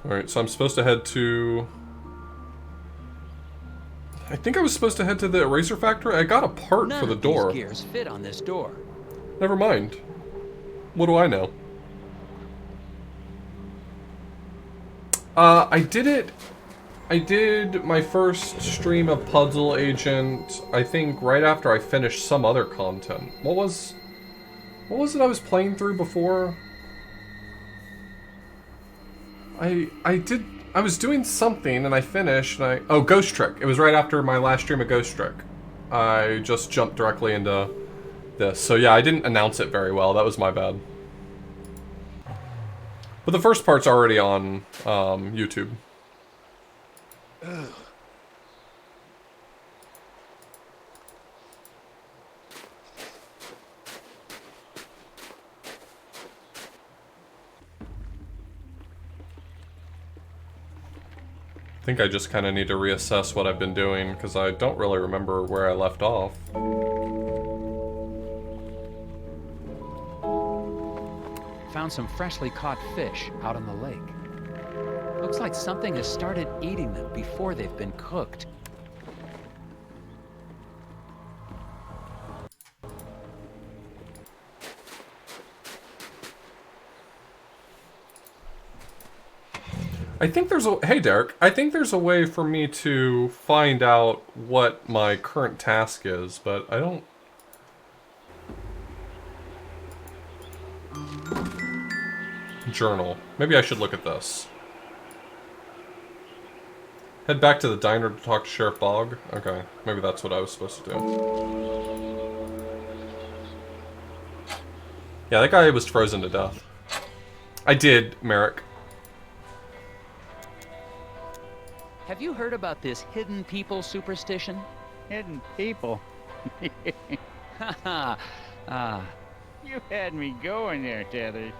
Alright, so I'm supposed to head to... I think I was supposed to head to the eraser factory. I got a part for the door. None of these gears fit on this door. Never mind. What do I know? I did my first stream of Puzzle Agent, I think right after I finished some other content. What was it I was playing through before? I was doing something and I finished and oh, Ghost Trick. It was right after my last stream of Ghost Trick. I just jumped directly into this. So yeah, I didn't announce it very well. That was my bad. But the first part's already on YouTube. Ugh. I think I just kind of need to reassess what I've been doing, because I don't really remember where I left off. Found some freshly caught fish out on the lake. Looks like something has started eating them before they've been cooked. I think there's a... Hey, Derek. I think there's a way for me to find out what my current task is, but I don't... Journal. Maybe I should look at this. Head back to the diner to talk to Sheriff Bog? Okay. Maybe that's what I was supposed to do. Yeah, that guy was frozen to death. I did, Merrick. Have you heard about this hidden people superstition? Hidden people? Haha. You had me going there, Tethers.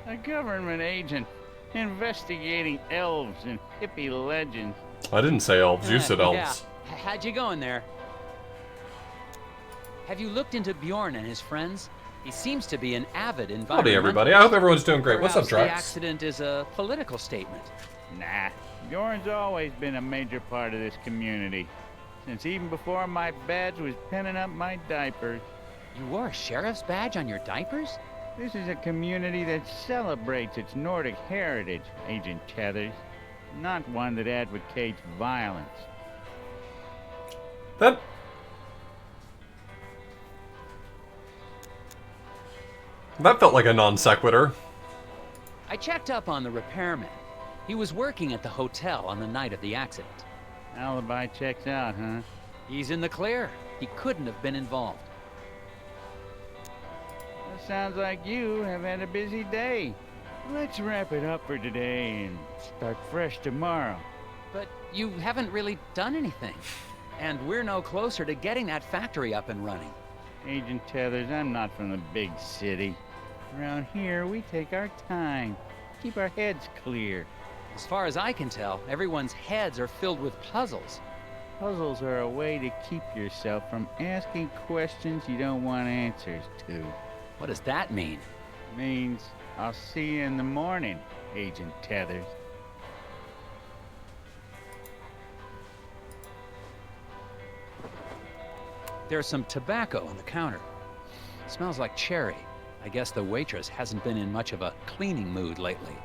A government agent investigating elves and hippie legends. I didn't say elves, you said elves. Yeah. How'd you going there? Have you looked into Bjorn and his friends? He seems to be an avid environmentalist. Howdy, everybody. I hope everyone's doing great. What's up, Perhaps Drax? the accident is a political statement. Nah, Bjorn's always been a major part of this community. Since even before my badge was pinning up my diapers. You wore a sheriff's badge on your diapers? This is a community that celebrates its Nordic heritage, Agent Tethers. Not one that advocates violence. That felt like a non sequitur. I checked up on the repairman. He was working at the hotel on the night of the accident. Alibi checks out, huh? He's in the clear. He couldn't have been involved. Well, sounds like you have had a busy day. Let's wrap it up for today and start fresh tomorrow. But you haven't really done anything. And we're no closer to getting that factory up and running. Agent Tethers, I'm not from the big city. Around here, we take our time. Keep our heads clear. As far as I can tell, everyone's heads are filled with puzzles. Puzzles are a way to keep yourself from asking questions you don't want answers to. What does that mean? Means I'll see you in the morning, Agent Tethers. There's some tobacco on the counter. Smells like cherry. I guess the waitress hasn't been in much of a cleaning mood lately.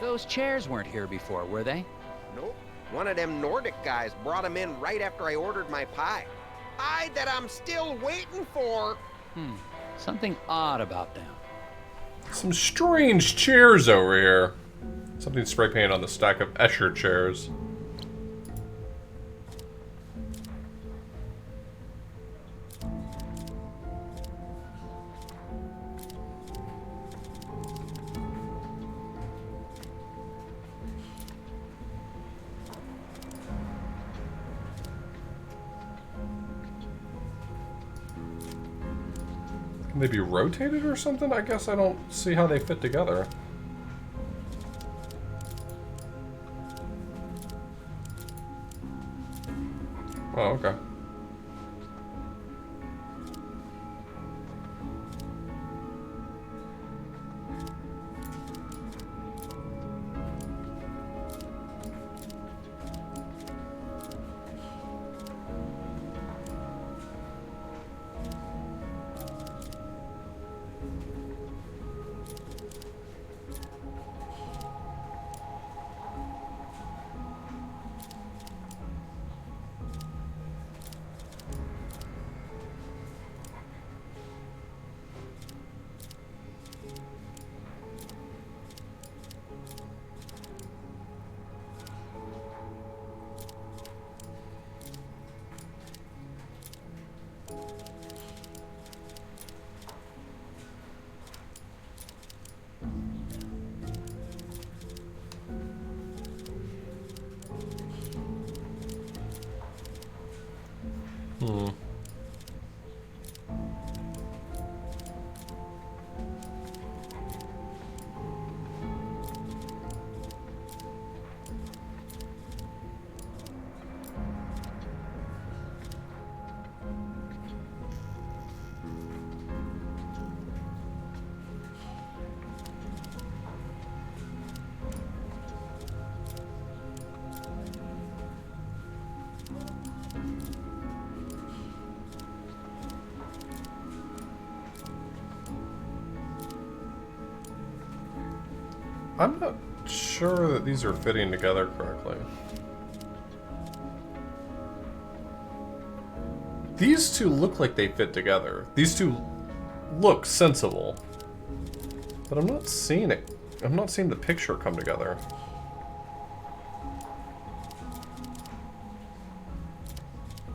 Those chairs weren't here before, were they? Nope. One of them Nordic guys brought them in right after I ordered my pie. Pie that I'm still waiting for. Something odd about them. Some strange chairs over here. Something spray painted on the stack of Escher chairs. Can they be rotated or something? I guess I don't see how they fit together. Oh, okay. Hmm. I'm not sure that these are fitting together correctly. These two look like they fit together. These two look sensible. But I'm not seeing it. I'm not seeing the picture come together.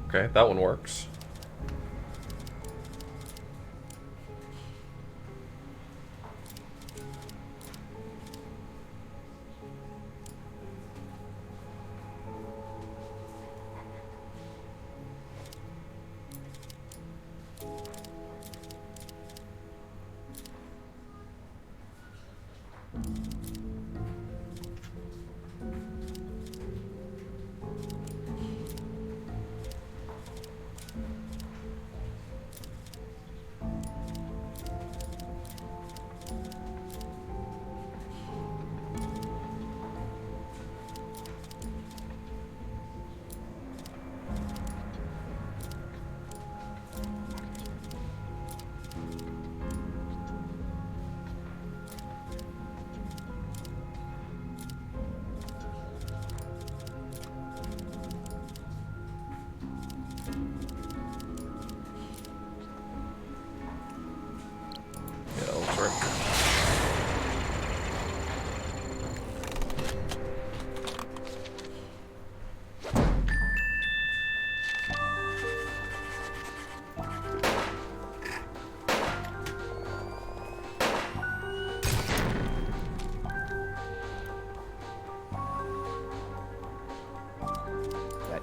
Okay, that one works.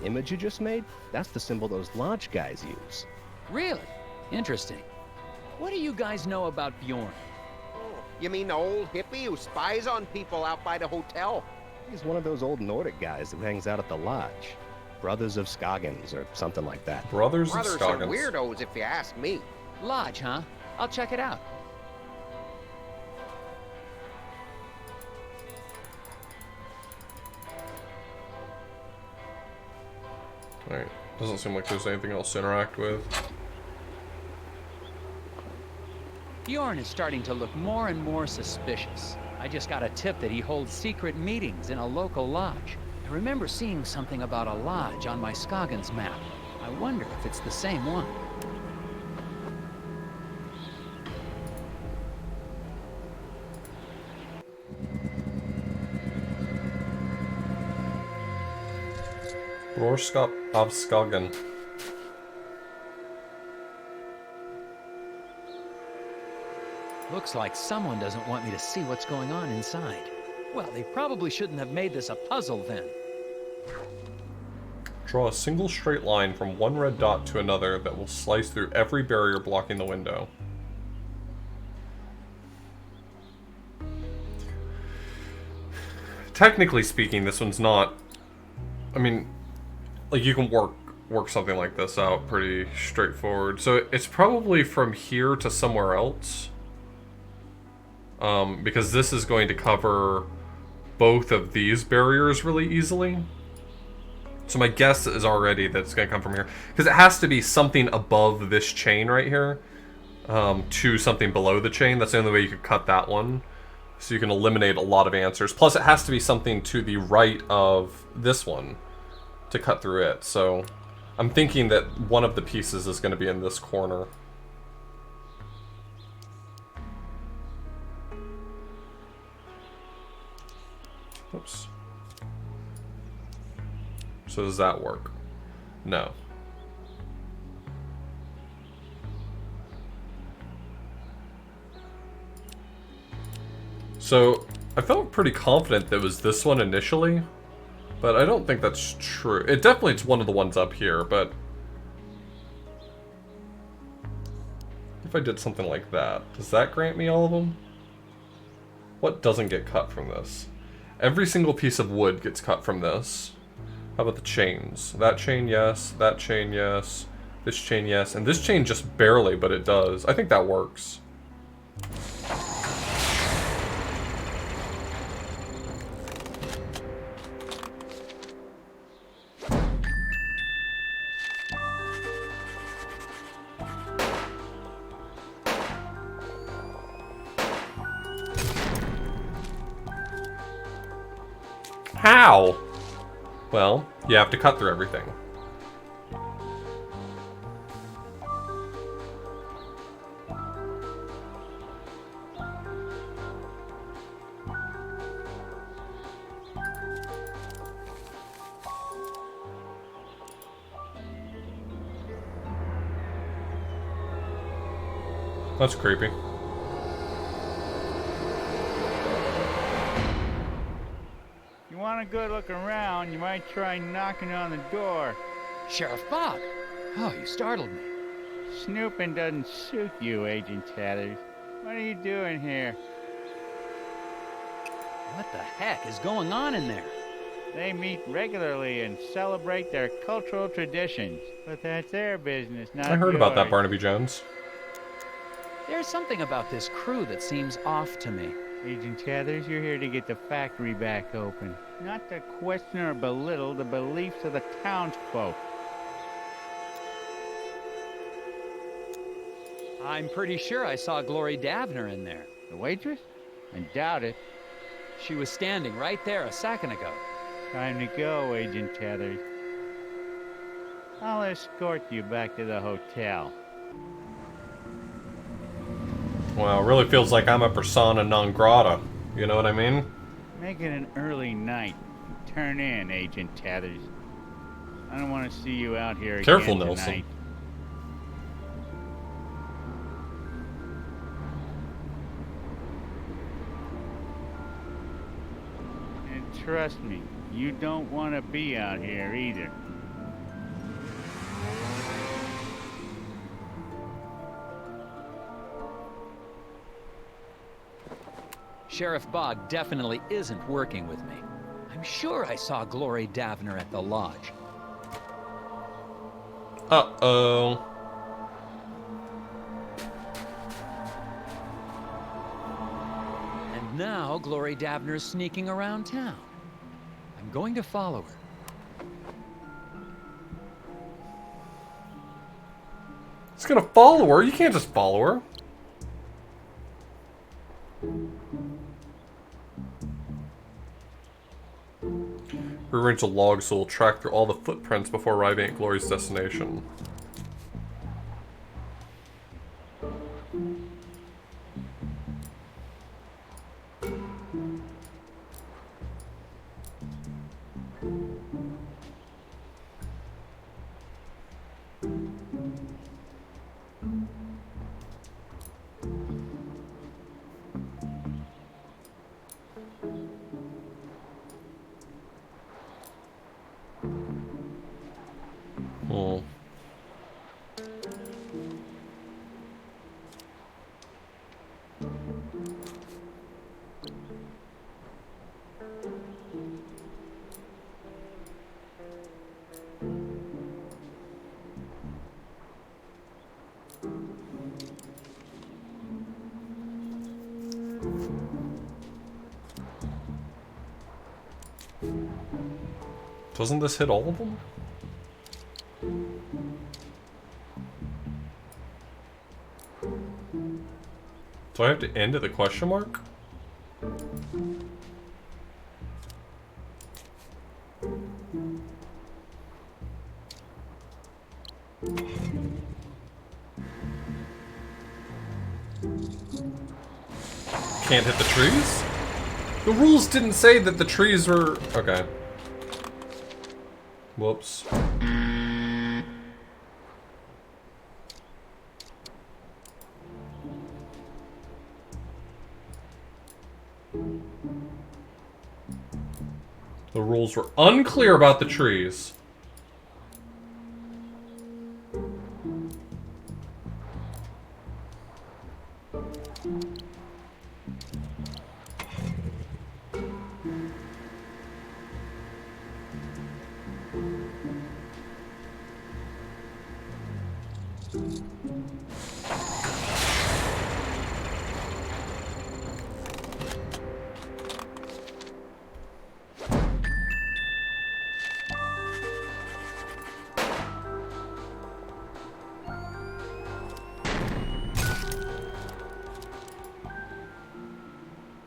Image you just made? That's the symbol those lodge guys use. Really? Interesting. What do you guys know about Bjorn? You mean the old hippie who spies on people out by the hotel? He's one of those old Nordic guys who hangs out at the lodge. Brothers of Scoggins or something like that. Brothers of Brothers are Scoggins. weirdos if you ask me. Lodge, huh? I'll check it out. Alright, doesn't seem like there's anything else to interact with. Bjorn is starting to look more and more suspicious. I just got a tip that he holds secret meetings in a local lodge. I remember seeing something about a lodge on my Scoggins map. I wonder if it's the same one. Rorskop of Skoggen. Looks like someone doesn't want me to see what's going on inside. Well, they probably shouldn't have made this a puzzle then. Draw a single straight line from one red dot to another that will slice through every barrier blocking the window. Technically speaking, this one's not... I mean, like, you can work something like this out pretty straightforward. So it's probably from here to somewhere else. Because this is going to cover both of these barriers really easily. So my guess is already that it's going to come from here. Because it has to be something above this chain right here. To something below the chain. That's the only way you could cut that one. So you can eliminate a lot of answers. Plus it has to be something to the right of this one to cut through it. So I'm thinking that one of the pieces is going to be in this corner. Oops. So does that work? No. So I felt pretty confident that it was this one initially, but I don't think that's true. It definitely it's one of the ones up here, but if I did something like that? Does that grant me all of them? What doesn't get cut from this? Every single piece of wood gets cut from this. How about the chains? That chain, yes. That chain, yes. This chain, yes. And this chain just barely, but it does. I think that works. How? Well, you have to cut through everything. That's creepy. You want a good look around, you might try knocking on the door. Sheriff Bob! Oh, you startled me. Snooping doesn't suit you, Agent Tathers. What are you doing here? What the heck is going on in there? They meet regularly and celebrate their cultural traditions, but that's their business, not I heard about that, yours. Barnaby Jones. There's something about this crew that seems off to me. Agent Tathers, you're here to get the factory back open, not to question or belittle the beliefs of the townsfolk. I'm pretty sure I saw Glory Davner in there. The waitress? I doubt it. She was standing right there a second ago. Time to go, Agent Tathers. I'll escort you back to the hotel. Well, it really feels like I'm a persona non grata. You know what I mean? Make it an early night. Turn in, Agent Tathers. I don't want to see you out here Careful, again Nelson. tonight. And trust me, you don't want to be out here either. Sheriff Bog definitely isn't working with me. I'm sure I saw Glory Davner at the lodge. Uh-oh. And now Glory Davner's sneaking around town. I'm going to follow her. He's gonna follow her? You can't just follow her. Rearrange the log so we'll track through all the footprints before arriving at Glory's destination. Hmm. Doesn't this hit all of them? Do I have to end at the question mark? Can't hit the trees? The rules didn't say that the trees were... Okay. Whoops. The rules were unclear about the trees.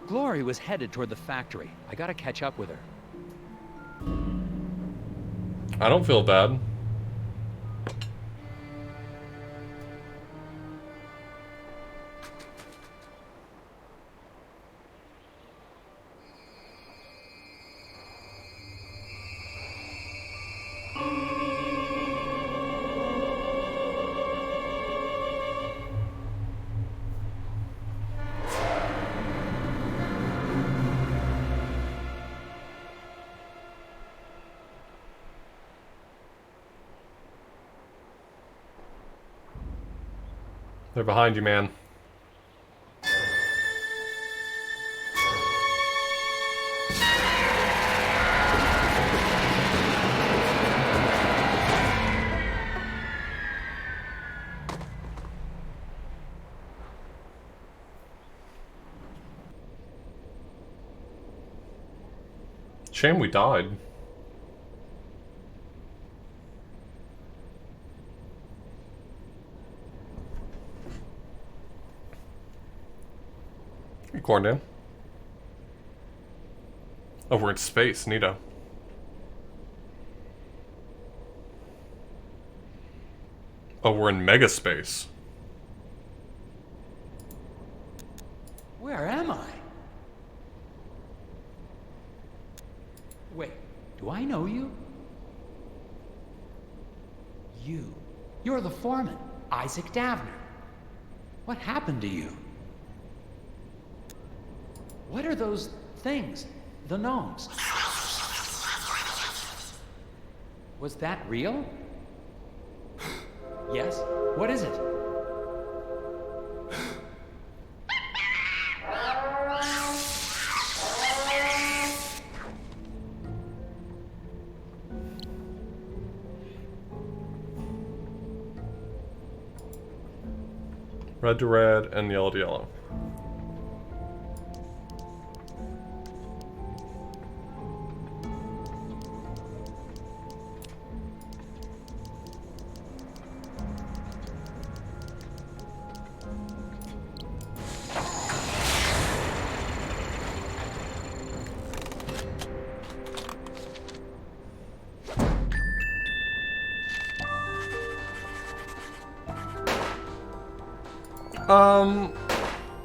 Glory was headed toward the factory. I gotta catch up with her. I don't feel bad. They're behind you, man. Shame we died. Hey, Corndan. Oh, we're in space, neato. Oh, we're in mega space. Where am I? Wait, do I know you? You're the foreman, Isaac Davner. What happened to you? What are those things? The gnomes? Was that real? Yes? What is it? Red to red and yellow to yellow.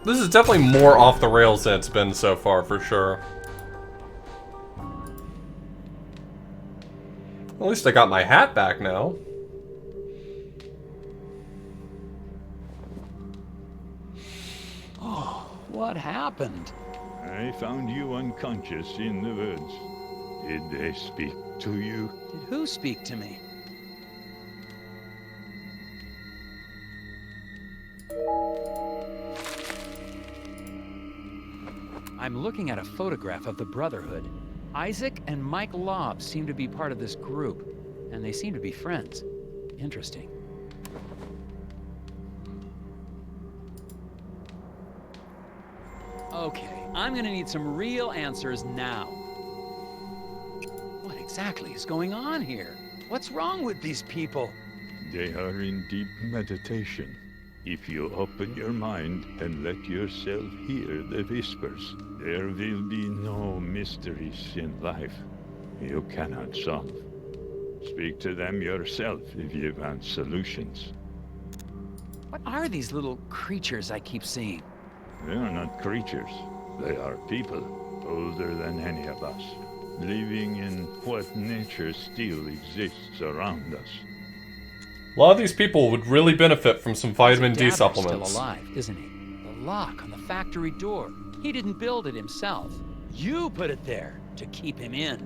This is definitely more off the rails than it's been so far, for sure. At least I got my hat back now. Oh, what happened? I found you unconscious in the woods. Did they speak to you? Did who speak to me? I'm looking at a photograph of the Brotherhood. Isaac and Mike Lobb seem to be part of this group, and they seem to be friends. Interesting. Okay, I'm gonna need some real answers now. What exactly is going on here? What's wrong with these people? They are in deep meditation. If you open your mind and let yourself hear the whispers, there will be no mysteries in life you cannot solve. Speak to them yourself if you want solutions. What are these little creatures I keep seeing? They are not creatures. They are people, older than any of us, living in what nature still exists around us. A lot of these people would really benefit from some vitamin D Davner's supplements. Still alive, isn't he? The lock on the factory door. He didn't build it himself. You put it there to keep him in,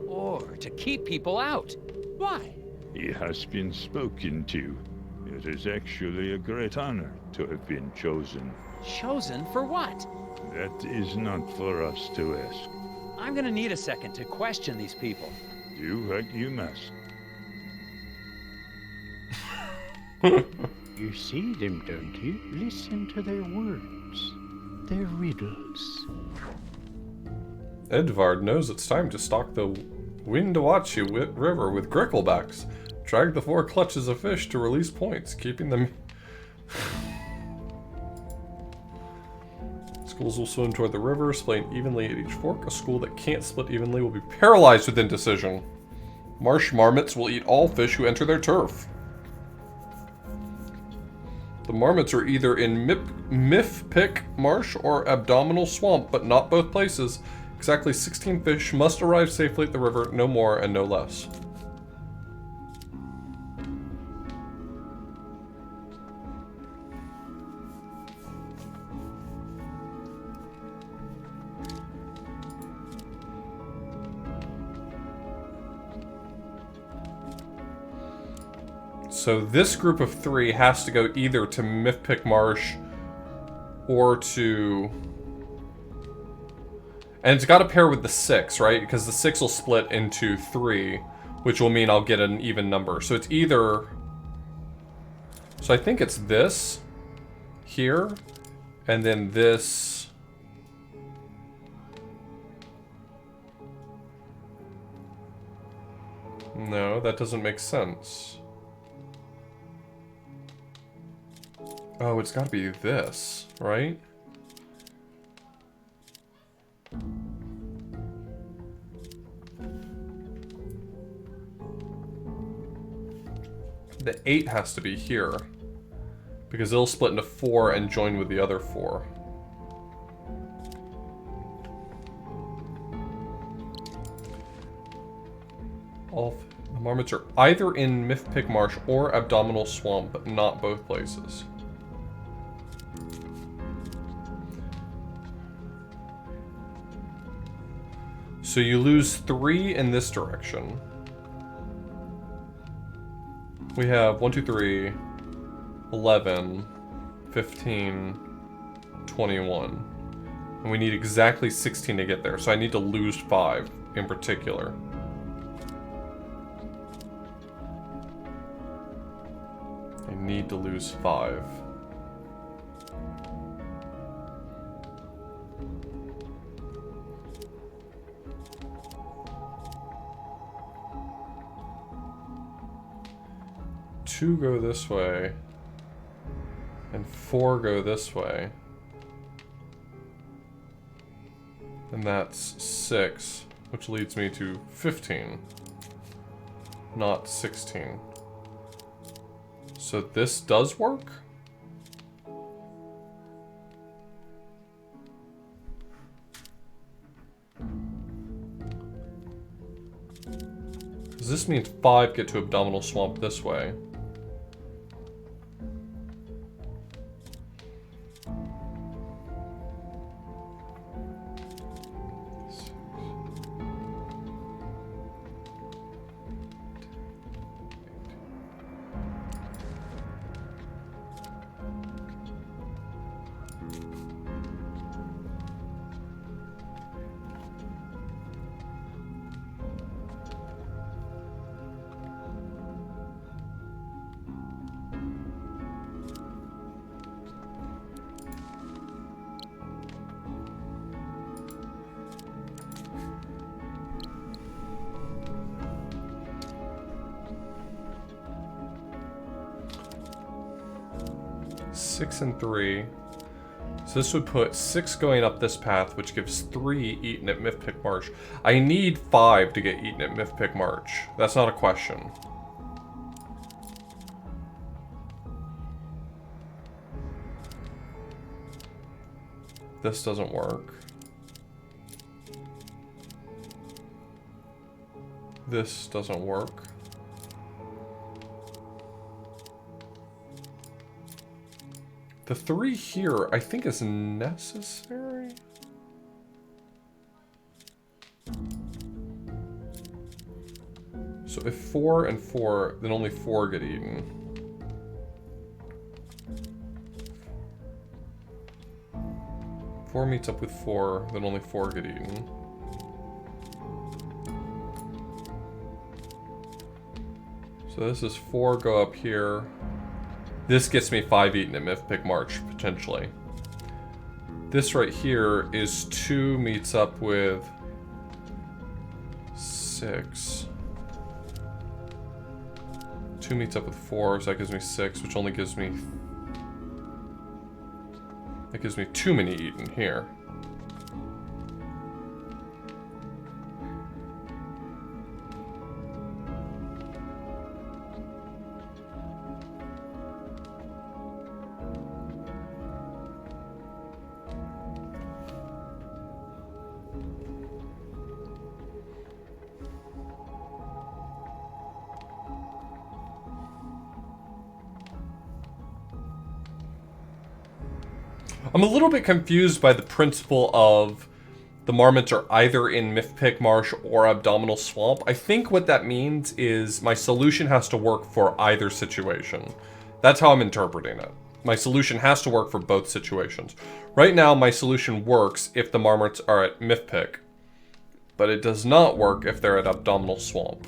or to keep people out. Why? He has been spoken to. It is actually a great honor to have been chosen. Chosen for what? That is not for us to ask. I'm gonna need a second to question these people. Do what you must. You see them, don't you? Listen to their words. Their riddles. Edvard knows it's time to stalk the Windawachi River with gricklebacks. Drag the 4 clutches of fish to release points, keeping them... Schools will swim toward the river, splitting evenly at each fork. A school that can't split evenly will be paralyzed with indecision. Marsh marmots will eat all fish who enter their turf. The marmots are either in Mifpik Marsh or Abdominal Swamp, but not both places. Exactly 16 fish must arrive safely at the river, no more and no less. So this group of 3 has to go either to Mifpik Marsh or to... And it's got to pair with the 6, right? Because the 6 will split into 3, which will mean I'll get an even number. So it's either... So I think it's this here, and then this... No, that doesn't make sense. Oh, it's got to be this, right? The 8 has to be here, because it'll split into 4 and join with the other 4. All the marmots are either in Mifpik Marsh or Abdominal Swamp, but not both places. So you lose 3 in this direction. We have 1, 2, 3, 11, 15, 21. And we need exactly 16 to get there, so I need to lose 5 in particular. I need to lose 5. Two go this way, and 4 go this way. And that's 6, which leads me to 15, not 16. So this does work? Does this mean 5 get to Abdominal Swamp this way? Six and 3. So this would put 6 going up this path, which gives 3 eaten at Mifpik Marsh. I need 5 to get eaten at Mifpik Marsh. That's not a question. This doesn't work. This doesn't work. The 3 here, I think, is necessary. So if 4 and 4, then only 4 get eaten. Four meets up with 4, then only 4 get eaten. So this is 4 go up here. This gets me 5 eaten at Mythpick March, potentially. This right here is 2 meets up with 6. 2 meets up with 4, so that gives me 6, which only gives me... That gives me too many eaten here. I'm a little bit confused by the principle of the marmots are either in Mythpick Marsh or Abdominal Swamp. I think what that means is my solution has to work for either situation. That's how I'm interpreting it. My solution has to work for both situations. Right now, my solution works if the marmots are at Mythpick, but it does not work if they're at Abdominal Swamp.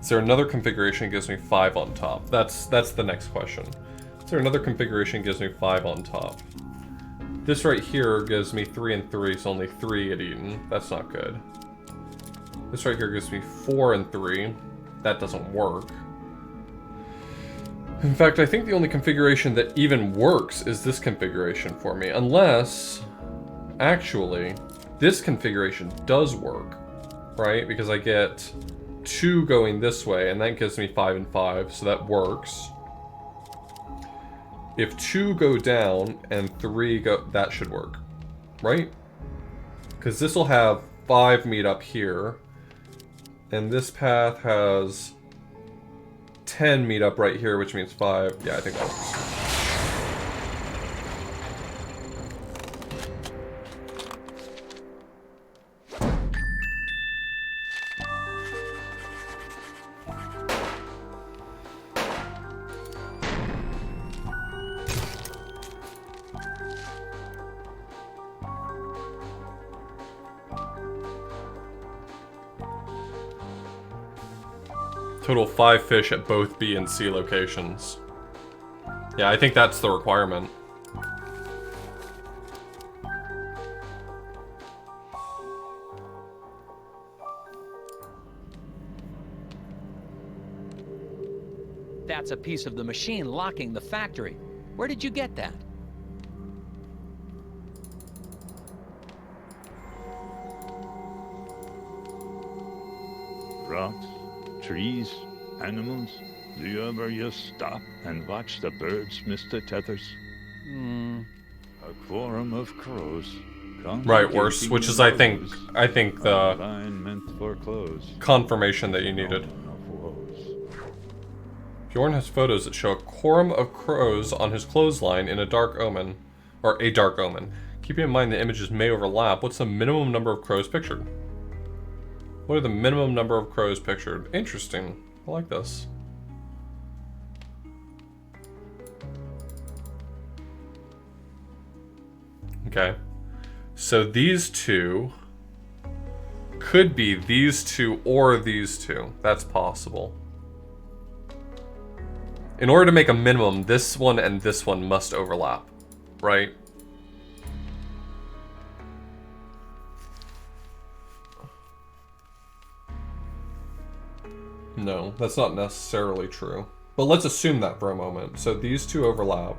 Is there another configuration that gives me 5 on top? That's the next question. Is there another configuration that gives me 5 on top? This right here gives me 3 and 3, so only 3 get eaten. That's not good. This right here gives me 4 and 3. That doesn't work. In fact, I think the only configuration that even works is this configuration for me. Unless, actually, this configuration does work, right? Because I get 2 going this way, and that gives me 5 and 5, so that works. If 2 go down and 3 go, that should work, right? Because this will have 5 meet up here, and this path has 10 meet up right here, which means 5. Yeah, I think that works. Total 5 fish at both B and C locations. Yeah, I think that's the requirement. That's a piece of the machine locking the factory. Where did you get that? Rocks, trees, animals. Do you ever just stop and watch the birds, Mr. Tethers? A quorum of crows. Right, worse, which is I think the meant for clothes. confirmation that you needed. Bjorn has photos that show a quorum of crows on his clothesline in a dark omen, or a dark omen. Keeping in mind the images may overlap, what's the minimum number of crows pictured? What are the minimum number of crows pictured? Interesting. I like this. Okay. So these two could be these two or these two. That's possible. In order to make a minimum, this one and this one must overlap, right? No, that's not necessarily true. But let's assume that for a moment. So these two overlap.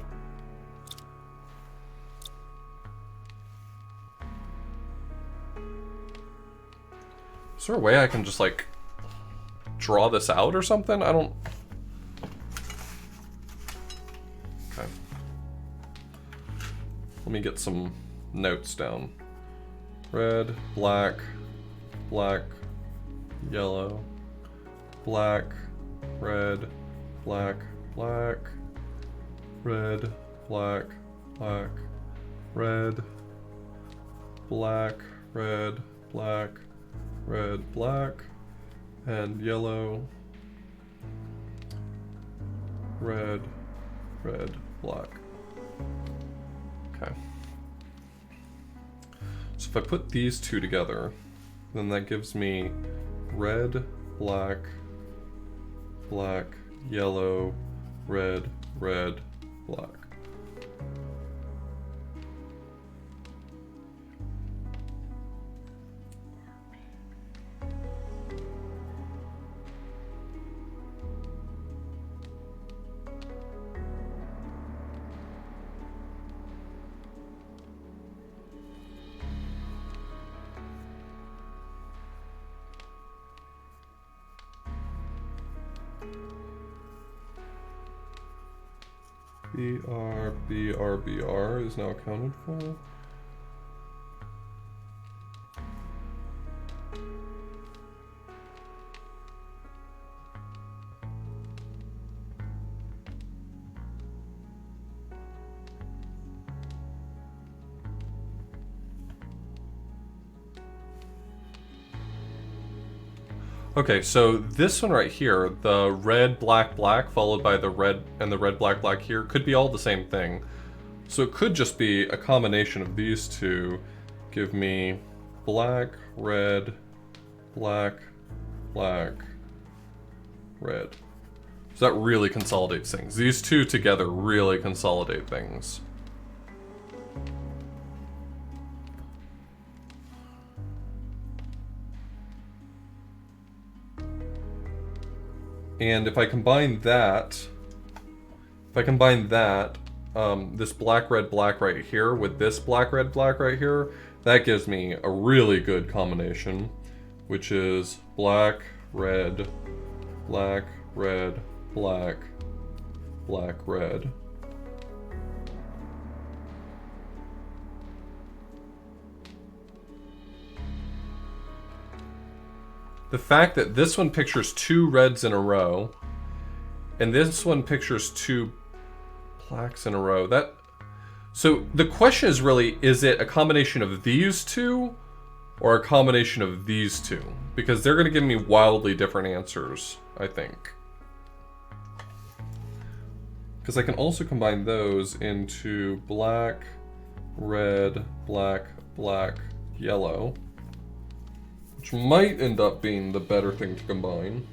Is there a way I can just, like, draw this out or something? I don't... Okay. Let me get some notes down. Red, black, black, yellow, black, red, black, black, red, black, black, red, black, red, black, red, black, and yellow, red, red, black. Okay. So if I put these two together, then that gives me red, black, black, yellow, red, red, black. BR is now accounted for. Okay, so this one right here, the red, black, black, followed by the red and the red, black, black here, could be all the same thing. So it could just be a combination of these two. Give me black, red, black, black, red. So that really consolidates things. These two together really consolidate things. And if I combine that, this black, red, black right here with this black, red, black right here, that gives me a really good combination, which is black, red, black, red, black, black, red. The fact that this one pictures two reds in a row, and this one pictures two blacks in a row, so the question is really, is it a combination of these two, or a combination of these two? Because they're going to give me wildly different answers, I think. Because I can also combine those into black, red, black, black, yellow. Which might end up being the better thing to combine.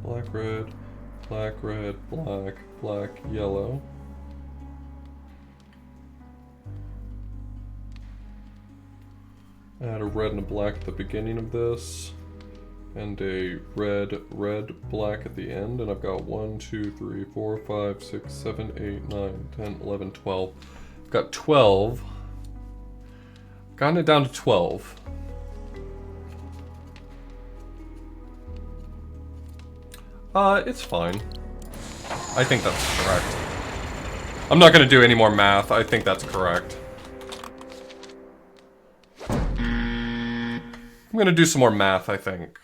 Black, red, black, red, black, black, yellow. Add a red and a black at the beginning of this, and a red, red, black at the end, and I've got 1, 2, 3, 4, 5, 6, 7, 8, 9, 10, 11, 12. I've got 12. Gotten it down to 12. It's fine. I think that's correct. I'm not gonna do any more math. I think that's correct. I'm gonna do some more math, I think.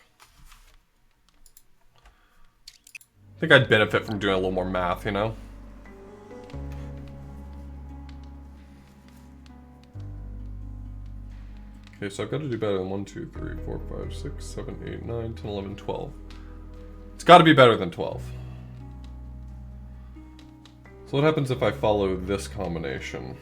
I think I'd benefit from doing a little more math, you know? Okay, so I've got to do better than 1, 2, 3, 4, 5, 6, 7, 8, 9, 10, 11, 12. It's got to be better than 12. So what happens if I follow this combination?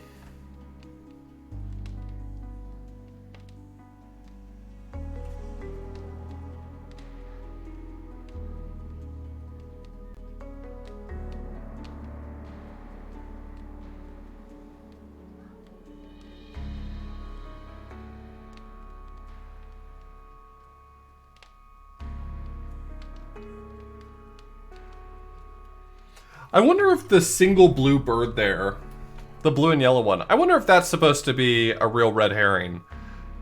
I wonder if the single blue bird there, the blue and yellow one, I wonder if that's supposed to be a real red herring.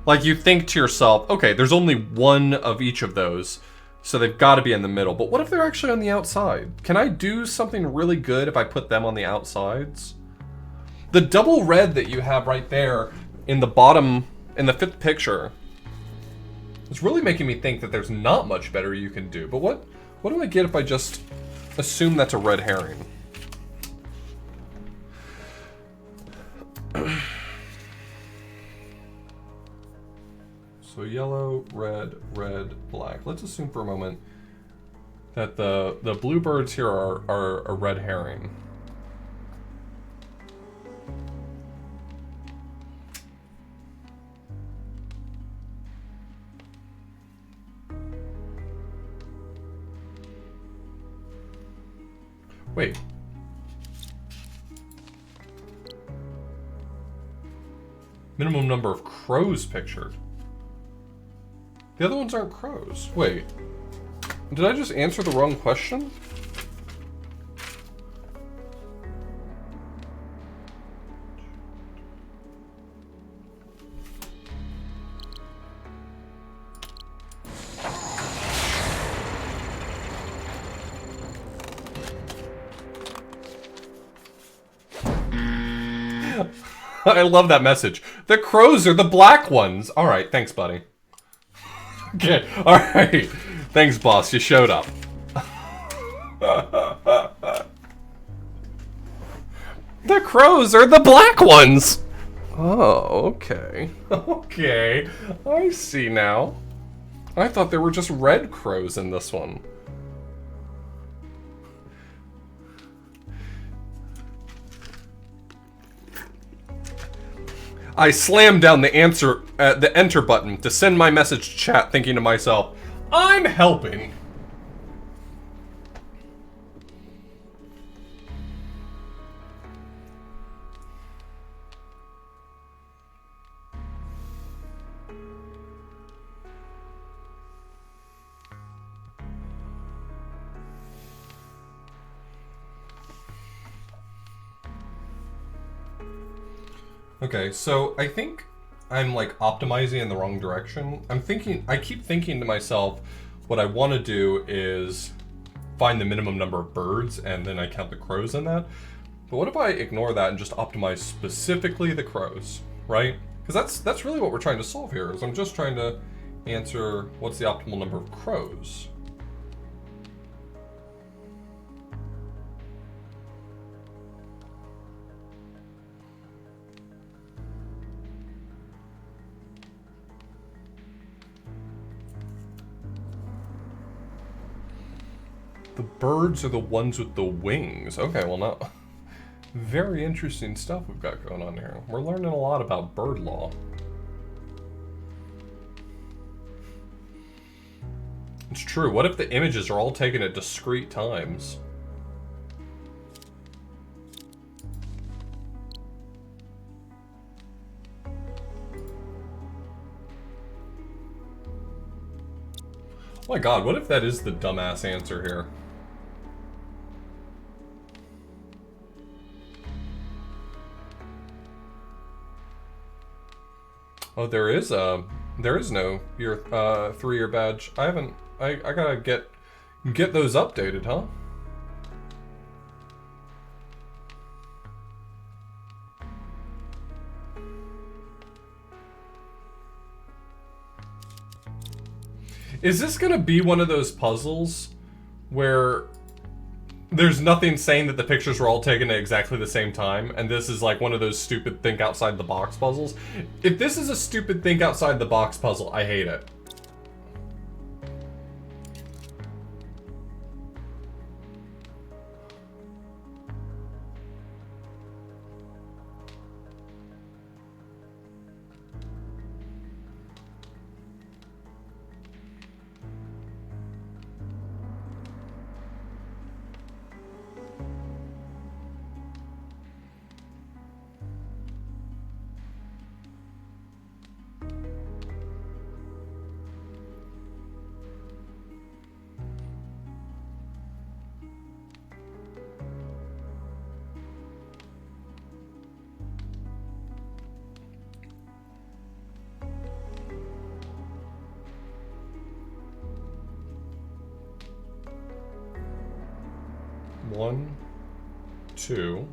Like, you think to yourself, okay, there's only one of each of those. So they've got to be in the middle. But what if they're actually on the outside? Can I do something really good if I put them on the outsides? The double red that you have right there in the bottom, in the 5th picture, is really making me think that there's not much better you can do. But what do I get if I just assume that's a red herring? So yellow, red, red, black. Let's assume for a moment that the bluebirds here are a red herring. Wait. Minimum number of crows pictured. The other ones aren't crows. Wait. Did I just answer the wrong question? I love that message. The crows are the black ones. All right, thanks, buddy. Okay, all right. Thanks, boss. You showed up. The crows are the black ones. Oh, okay. Okay. I see now. I thought there were just red crows in this one. I slammed down the enter button to send my message to chat, thinking to myself, I'm helping. Okay, so I think I'm like optimizing in the wrong direction. I keep thinking to myself, what I want to do is find the minimum number of birds and then I count the crows in that. But what if I ignore that and just optimize specifically the crows, right? Because that's really what we're trying to solve here, is I'm just trying to answer what's the optimal number of crows. The birds are the ones with the wings. Okay, well now, very interesting stuff we've got going on here. We're learning a lot about bird law. It's true. What if the images are all taken at discrete times? Oh my god, what if that is the dumbass answer here? Oh, there is no 3-year badge. I gotta get those updated, huh? Is this gonna be one of those puzzles where there's nothing saying that the pictures were all taken at exactly the same time, and this is like one of those stupid think outside the box puzzles? If this is a stupid think outside the box puzzle, I hate it. 1, 2,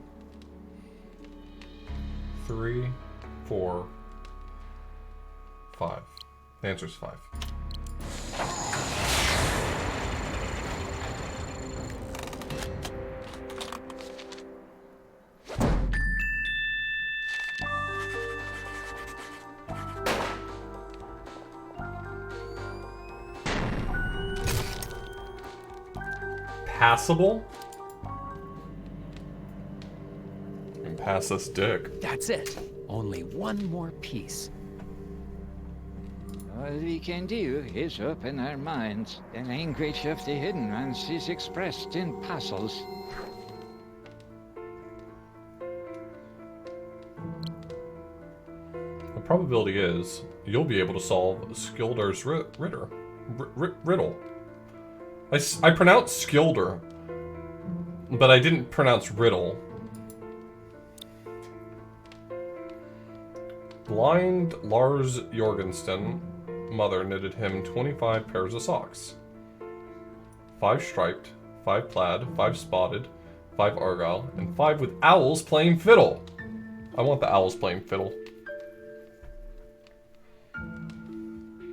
3, 4, 5. The answer's 5. Passable? You can pass this dick. That's it. Only one more piece. All we can do is open our minds. The language of the hidden ones is expressed in puzzles. The probability is you'll be able to solve Skilder's riddle. I pronounced Skilder, but I didn't pronounce riddle. Blind Lars Jorgensen mother knitted him 25 pairs of socks. 5 striped, 5 plaid, 5 spotted, 5 argyle, and 5 with owls playing fiddle. I want the owls playing fiddle.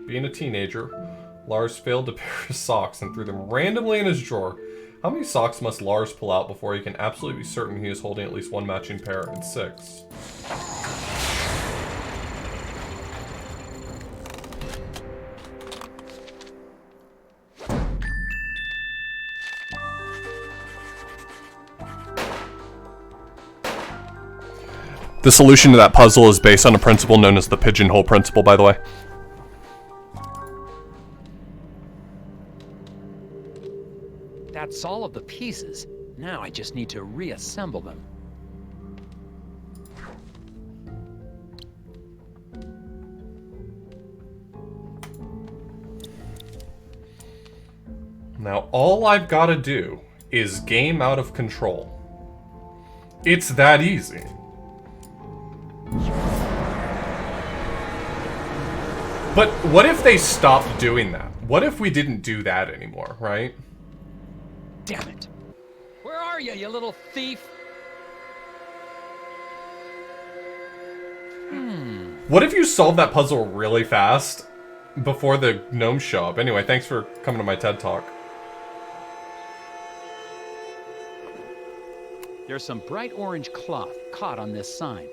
Being a teenager, Lars failed to pair his socks and threw them randomly in his drawer. How many socks must Lars pull out before he can absolutely be certain he is holding at least one matching pair? It's 6. The solution to that puzzle is based on a principle known as the pigeonhole principle, by the way. That's all of the pieces. Now I just need to reassemble them. Now all I've got to do is game out of control. It's that easy. But what if they stopped doing that? What if we didn't do that anymore, right? Damn it! Where are you, you little thief? What if you solved that puzzle really fast before the gnomes show up? Anyway, thanks for coming to my TED Talk. There's some bright orange cloth caught on this sign.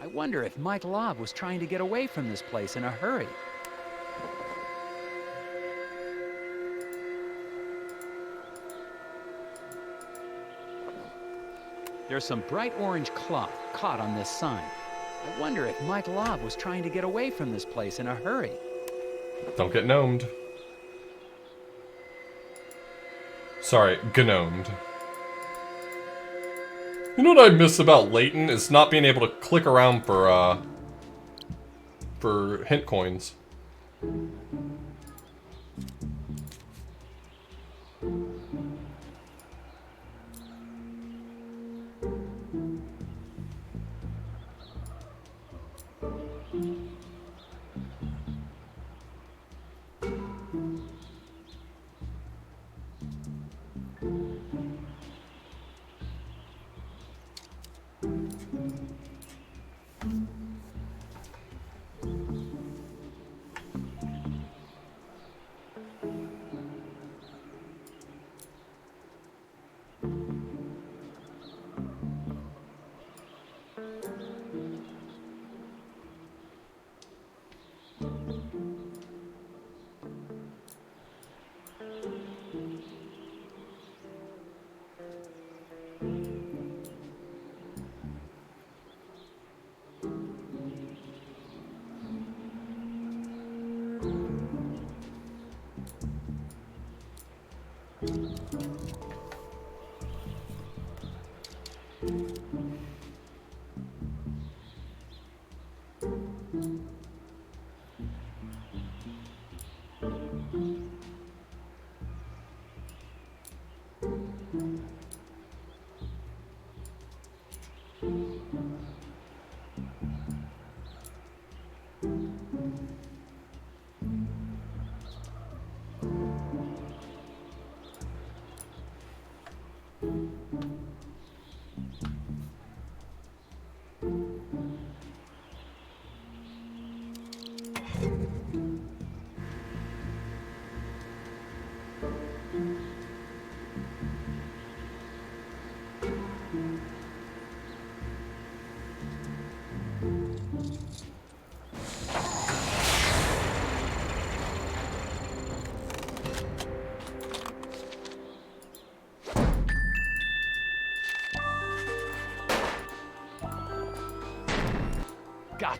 I wonder if Mike Love was trying to get away from this place in a hurry. There's some bright orange cloth caught on this sign. I wonder if Mike Love was trying to get away from this place in a hurry. Don't get gnomed. Sorry, gnomed. You know what I miss about Layton is not being able to click around for hint coins.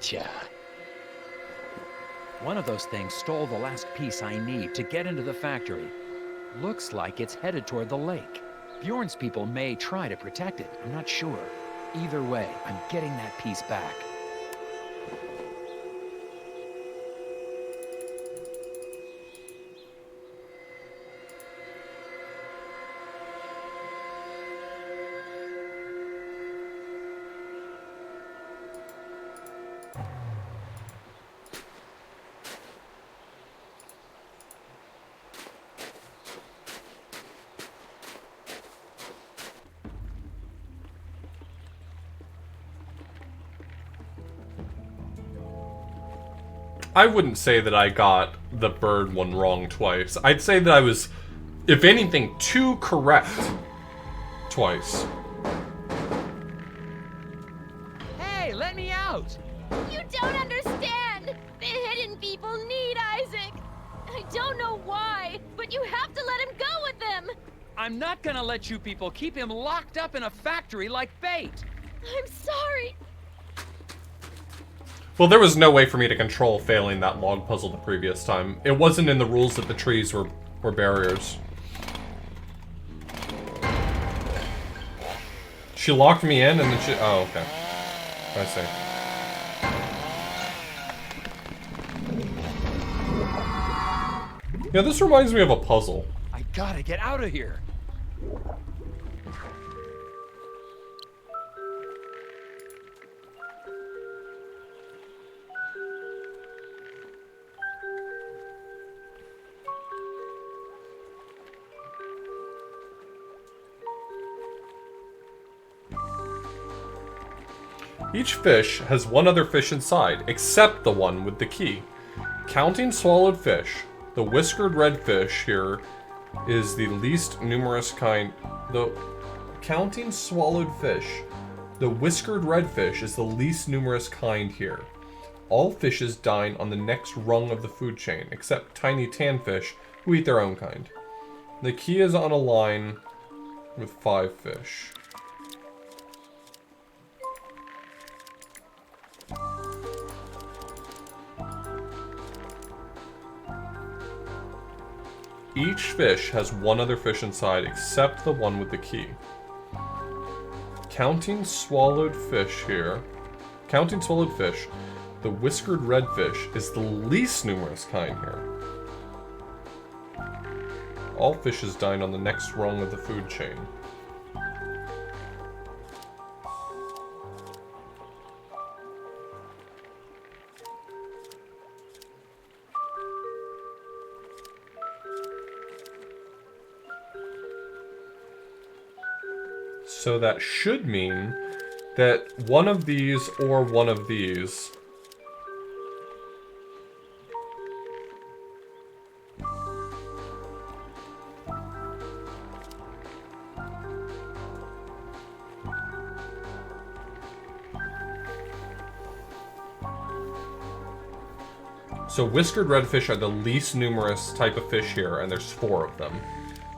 Gotcha. One of those things stole the last piece I need to get into the factory. Looks like it's headed toward the lake. Bjorn's people may try to protect it. I'm not sure. Either way, I'm getting that piece back. I wouldn't say that I got the bird one wrong twice. I'd say that I was, if anything, too correct twice. Hey, let me out! You don't understand! The hidden people need Isaac! I don't know why, but you have to let him go with them! I'm not gonna let you people keep him locked up in a factory like bait! I'm sorry! Well, there was no way for me to control failing that log puzzle the previous time. It wasn't in the rules that the trees were barriers. She locked me in and then she... Oh, okay. I see. Yeah, this reminds me of a puzzle. I gotta get out of here! Each fish has one other fish inside, except the one with the key. Counting swallowed fish, the whiskered redfish here is the least numerous kind. Counting swallowed fish, the whiskered redfish is the least numerous kind here. All fishes dine on the next rung of the food chain, except tiny tanfish, who eat their own kind. The key is on a line with 5 fish. Each fish has one other fish inside except the one with the key. Counting swallowed fish here. Counting swallowed fish, the whiskered redfish is the least numerous kind here. All fishes dine on the next rung of the food chain. So that should mean that one of these or one of these So whiskered redfish are the least numerous type of fish here, and there's 4 of them.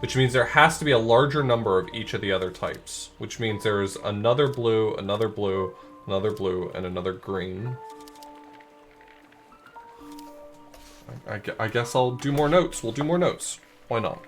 Which means there has to be a larger number of each of the other types. Which means there's another blue, another blue, another blue, and another green. I guess I'll do more notes. We'll do more notes. Why not?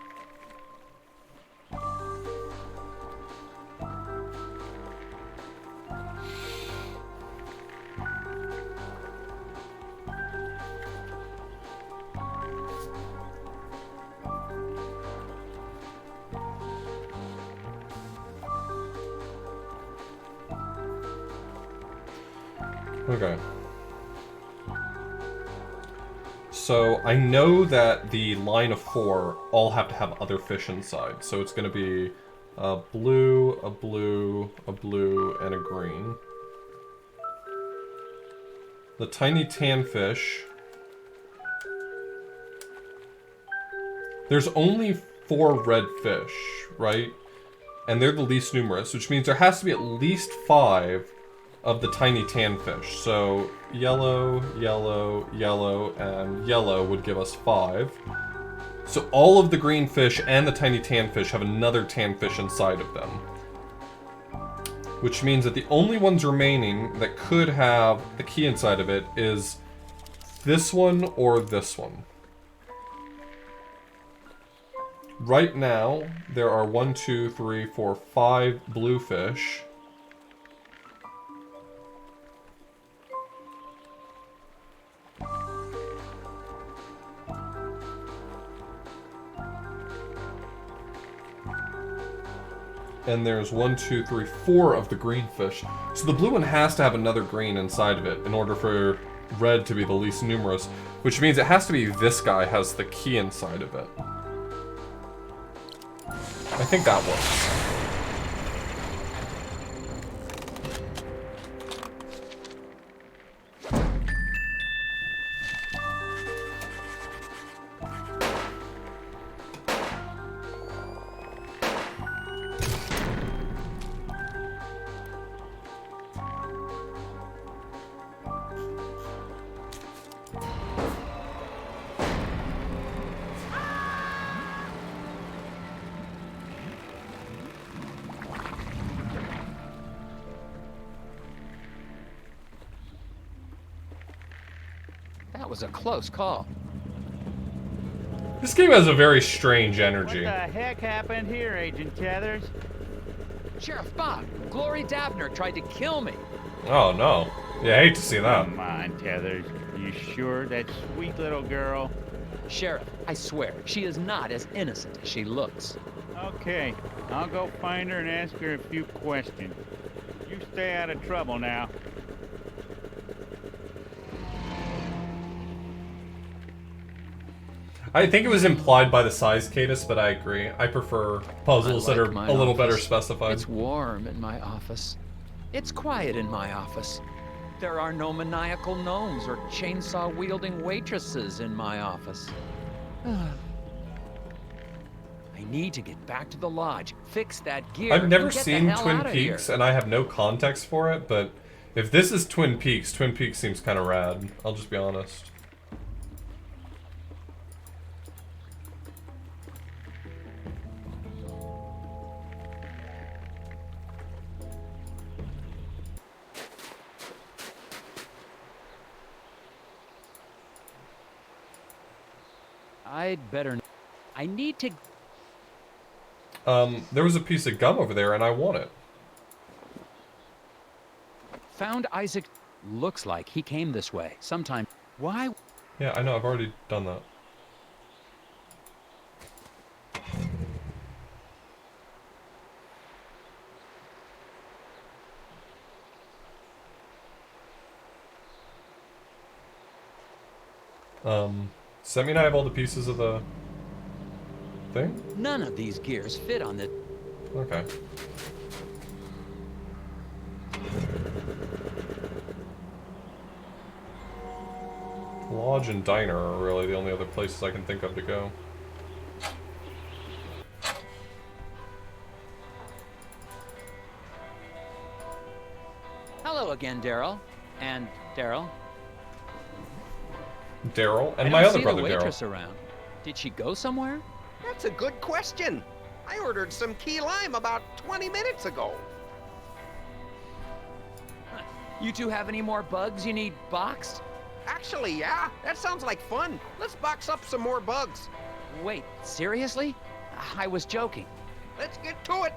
Okay. So I know that the line of 4 all have to have other fish inside. So it's going to be a blue, a blue, a blue, and a green. The tiny tanfish. There's only 4 red fish, right? And they're the least numerous, which means there has to be at least 5 of the tiny tanfish. So yellow, yellow, yellow, and yellow would give us 5. So all of the green fish and the tiny tanfish have another tanfish inside of them. which means that the only ones remaining that could have the key inside of it is this one or this one. Right now, there are 1, 2, 3, 4, 5 bluefish. And there's 1, 2, 3, 4 of the green fish. So the blue one has to have another green inside of it in order for red to be the least numerous, which means it has to be this guy has the key inside of it. I think that works. That was a close call. This game has a very strange energy. What the heck happened here, Agent Tethers? Sheriff Bob, Glory Dabner tried to kill me. Oh no. Yeah, I hate to see that. Come on, Tethers. You sure that sweet little girl? Sheriff, I swear, she is not as innocent as she looks. Okay, I'll go find her and ask her a few questions. You stay out of trouble now. I think it was implied by the size, Cadus, but I agree. I prefer puzzles that are my a little better office. specified. It's warm in my office. It's quiet in my office. There are no maniacal gnomes or chainsaw-wielding waitresses in my office. I need to get back to the lodge, fix that gear, I've never and get the seen hell Twin outta here. Peaks, and I have no context for it, but if this is Twin Peaks seems kind of rad. I'll just be honest. I'd better... I need to... There was a piece of gum over there, and I want it. Found Isaac... Looks like he came this way. Sometime... Why... Yeah, I know, I've already done that. Does that mean I have all the pieces of the thing? None of these gears fit on the... Okay. Lodge and diner are really the only other places I can think of to go. Hello again, Daryl. And Daryl. Daryl and I my don't other see brother the Daryl. waitress around. Did she go somewhere? That's a good question. I ordered some key lime about 20 minutes ago. You two have any more bugs you need boxed? Actually, yeah, that sounds like fun. Let's box up some more bugs. Wait, seriously? I was joking. Let's get to it.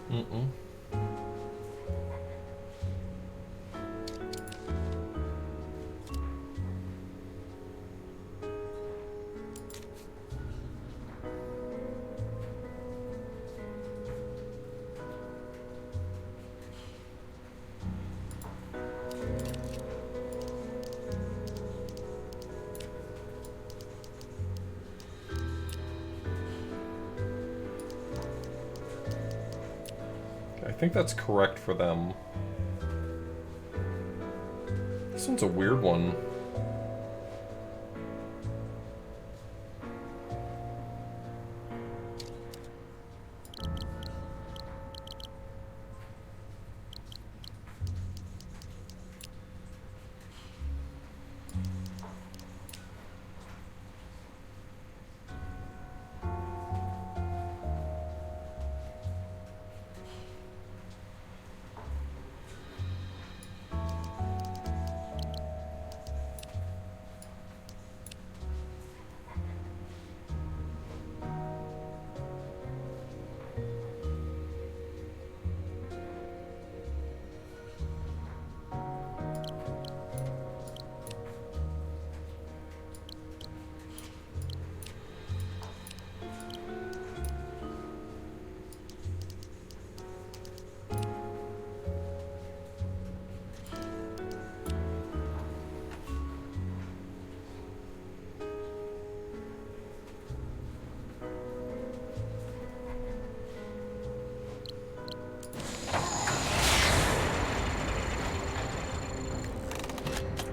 Mm-mm. I think that's correct for them. This one's a weird one.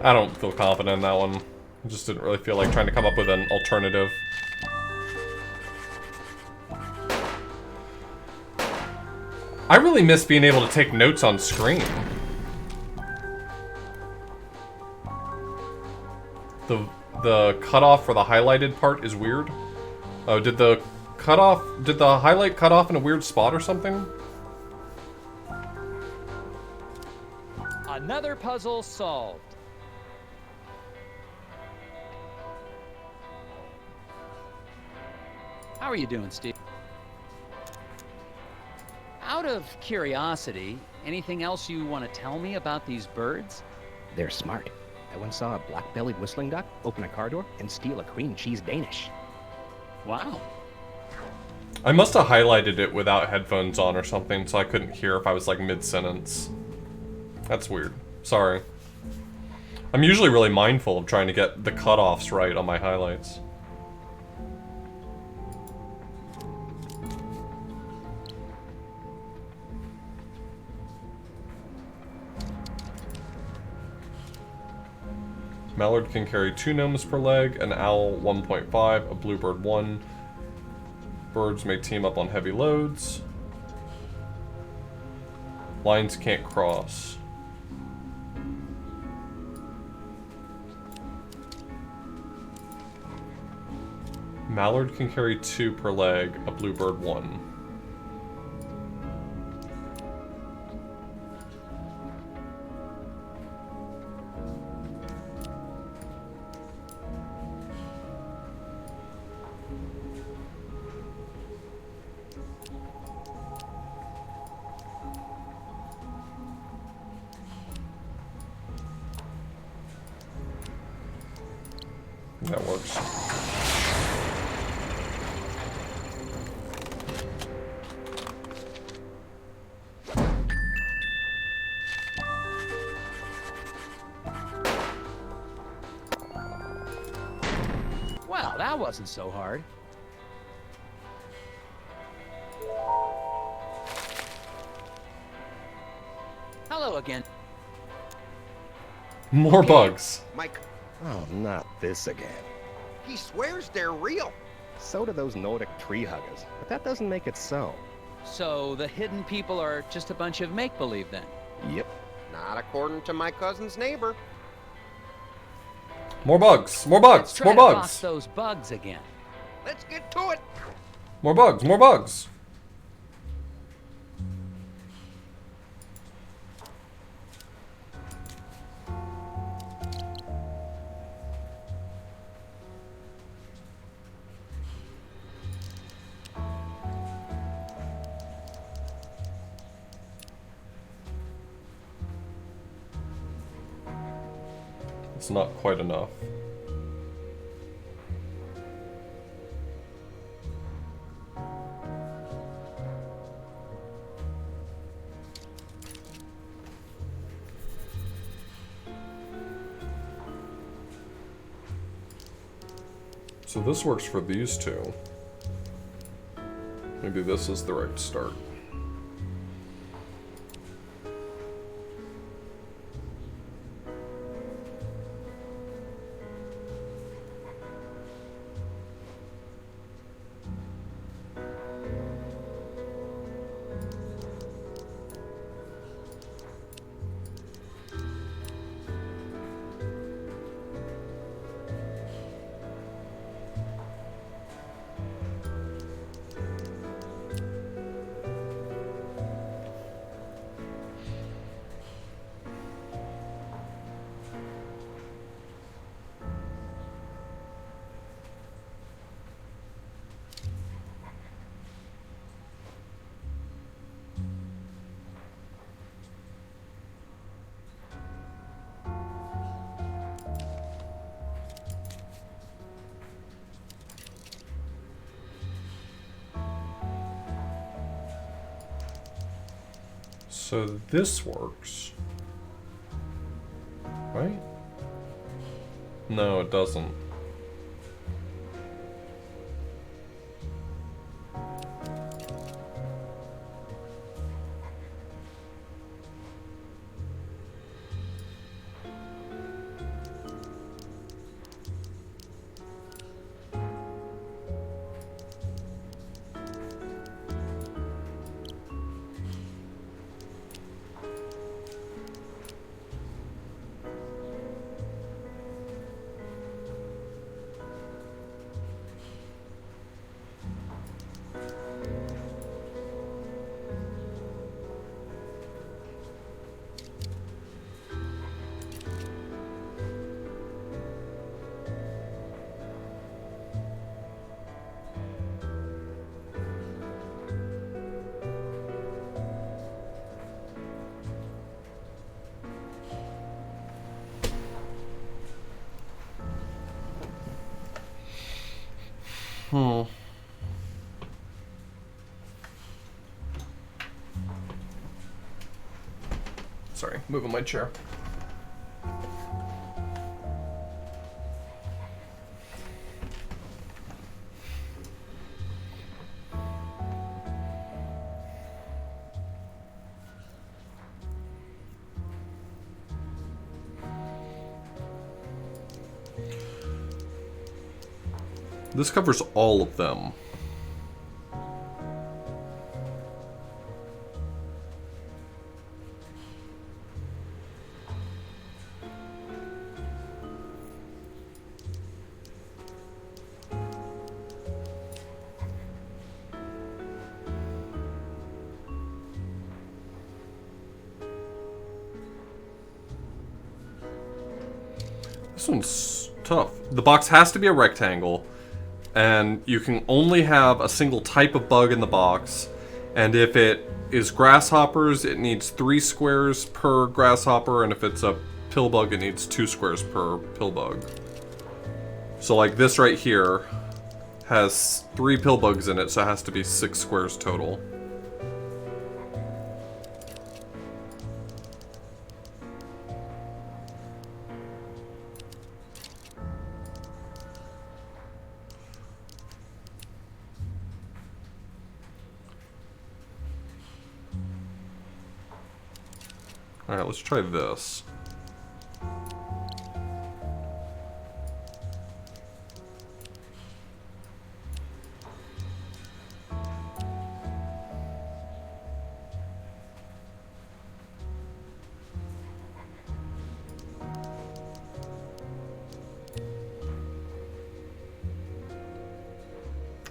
I don't feel confident in that one. I just didn't really feel like trying to come up with an alternative. I really miss being able to take notes on screen. The cutoff for the highlighted part is weird. Oh, did the highlight cut off in a weird spot or something? Another puzzle solved. How are you doing, Steve? Out of curiosity, anything else you want to tell me about these birds? They're smart. I once saw a black-bellied whistling duck open a car door and steal a cream cheese Danish. Wow. I must have highlighted it without headphones on or something, so I couldn't hear if I was like mid-sentence. That's weird. Sorry. I'm usually really mindful of trying to get the cutoffs right on my highlights. Mallard can carry 2 gnomes per leg, an owl 1.5, a bluebird 1. Birds may team up on heavy loads. Lines can't cross. Mallard can carry 2 per leg, a bluebird 1. That works. Well, that wasn't so hard. Hello again. More bugs. Mike, Oh, not this again. he swears they're real. So do those Nordic tree huggers, but that doesn't make it so. So the hidden people are just a bunch of make-believe then? Yep. Not according to my cousin's neighbor. More bugs. More Let's bugs. try More to box bugs. those bugs again. Let's get to it. More bugs. More bugs. It's not quite enough. So this works for these two. Maybe this is the right start. So this works. Right? No, it doesn't. Sorry, moving my chair. This covers all of them. This one's tough. The box has to be a rectangle, and you can only have a single type of bug in the box. And if it is grasshoppers, it needs 3 squares per grasshopper, and if it's a pill bug, it needs 2 squares per pill bug. So like this right here has 3 pill bugs in it, so it has to be 6 squares total. Alright, let's try this.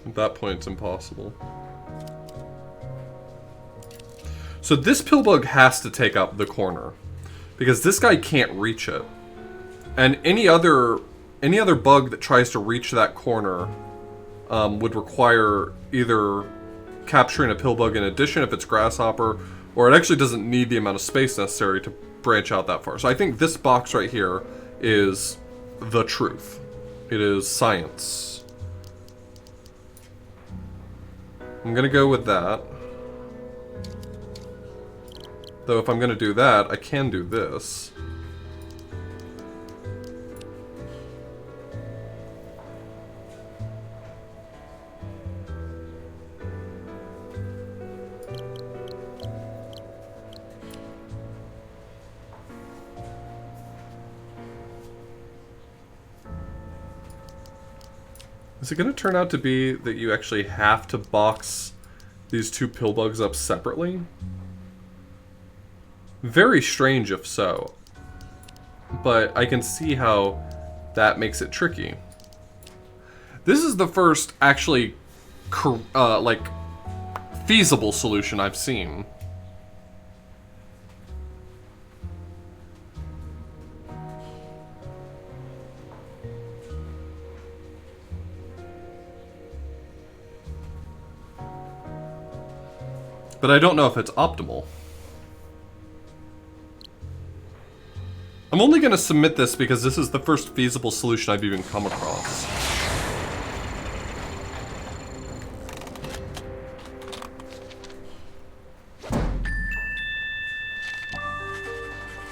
At that point, it's impossible. So this pill bug has to take up the corner, because this guy can't reach it. And any other bug that tries to reach that corner would require either capturing a pill bug in addition if it's grasshopper, or it actually doesn't need the amount of space necessary to branch out that far. So I think this box right here is the truth. It is science. I'm gonna go with that. Though if I'm gonna do that, I can do this. Is it gonna turn out to be that you actually have to box these 2 pill bugs up separately? Very strange if so, but I can see how that makes it tricky. This is the first actually like feasible solution I've seen. But I don't know if it's optimal. I'm only going to submit this because this is the first feasible solution I've even come across.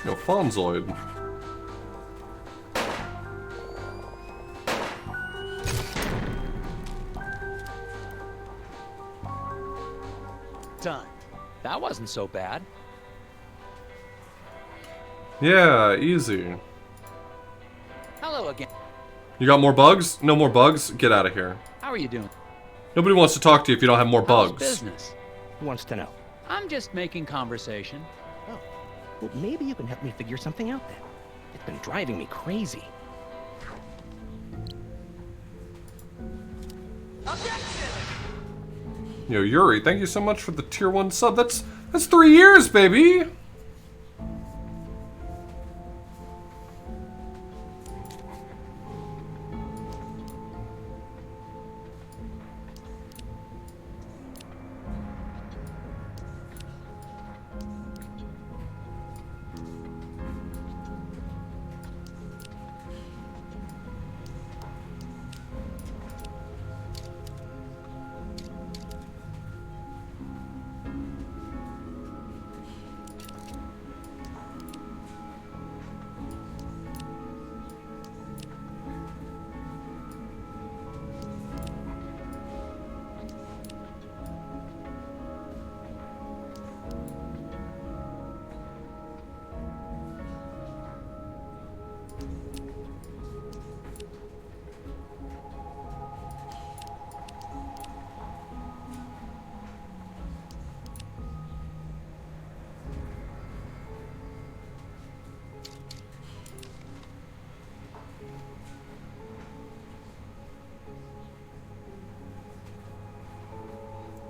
You know, Fonzoid. Done. That wasn't so bad. Yeah, easy. Hello again. You got more bugs? No more bugs? Get out of here. How are you doing? Nobody wants to talk to you if you don't have more How's bugs. business? Who wants to know? I'm just making conversation. Oh, well, maybe you can help me figure something out then. It's been driving me crazy. Yo, Yuri, thank you so much for the tier 1 sub. That's 3 years, baby!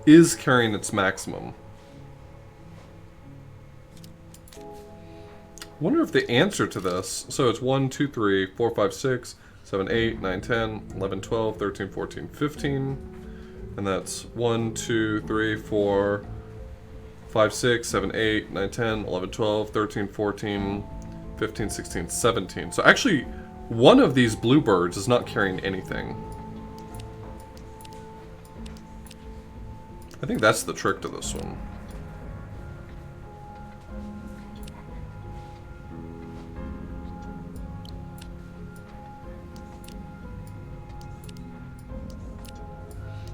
Is carrying its maximum. Wonder if the answer to this, so it's 1, 2, 3, 4, 5, 6, 7, 8, 9, 10, 11, 12, 13, 14, 15. And that's 1, 2, 3, 4, 5, 6, 7, 8, 9, 10, 11, 12, 13, 14, 15, 16, 17. So actually, one of these bluebirds is not carrying anything. I think that's the trick to this one.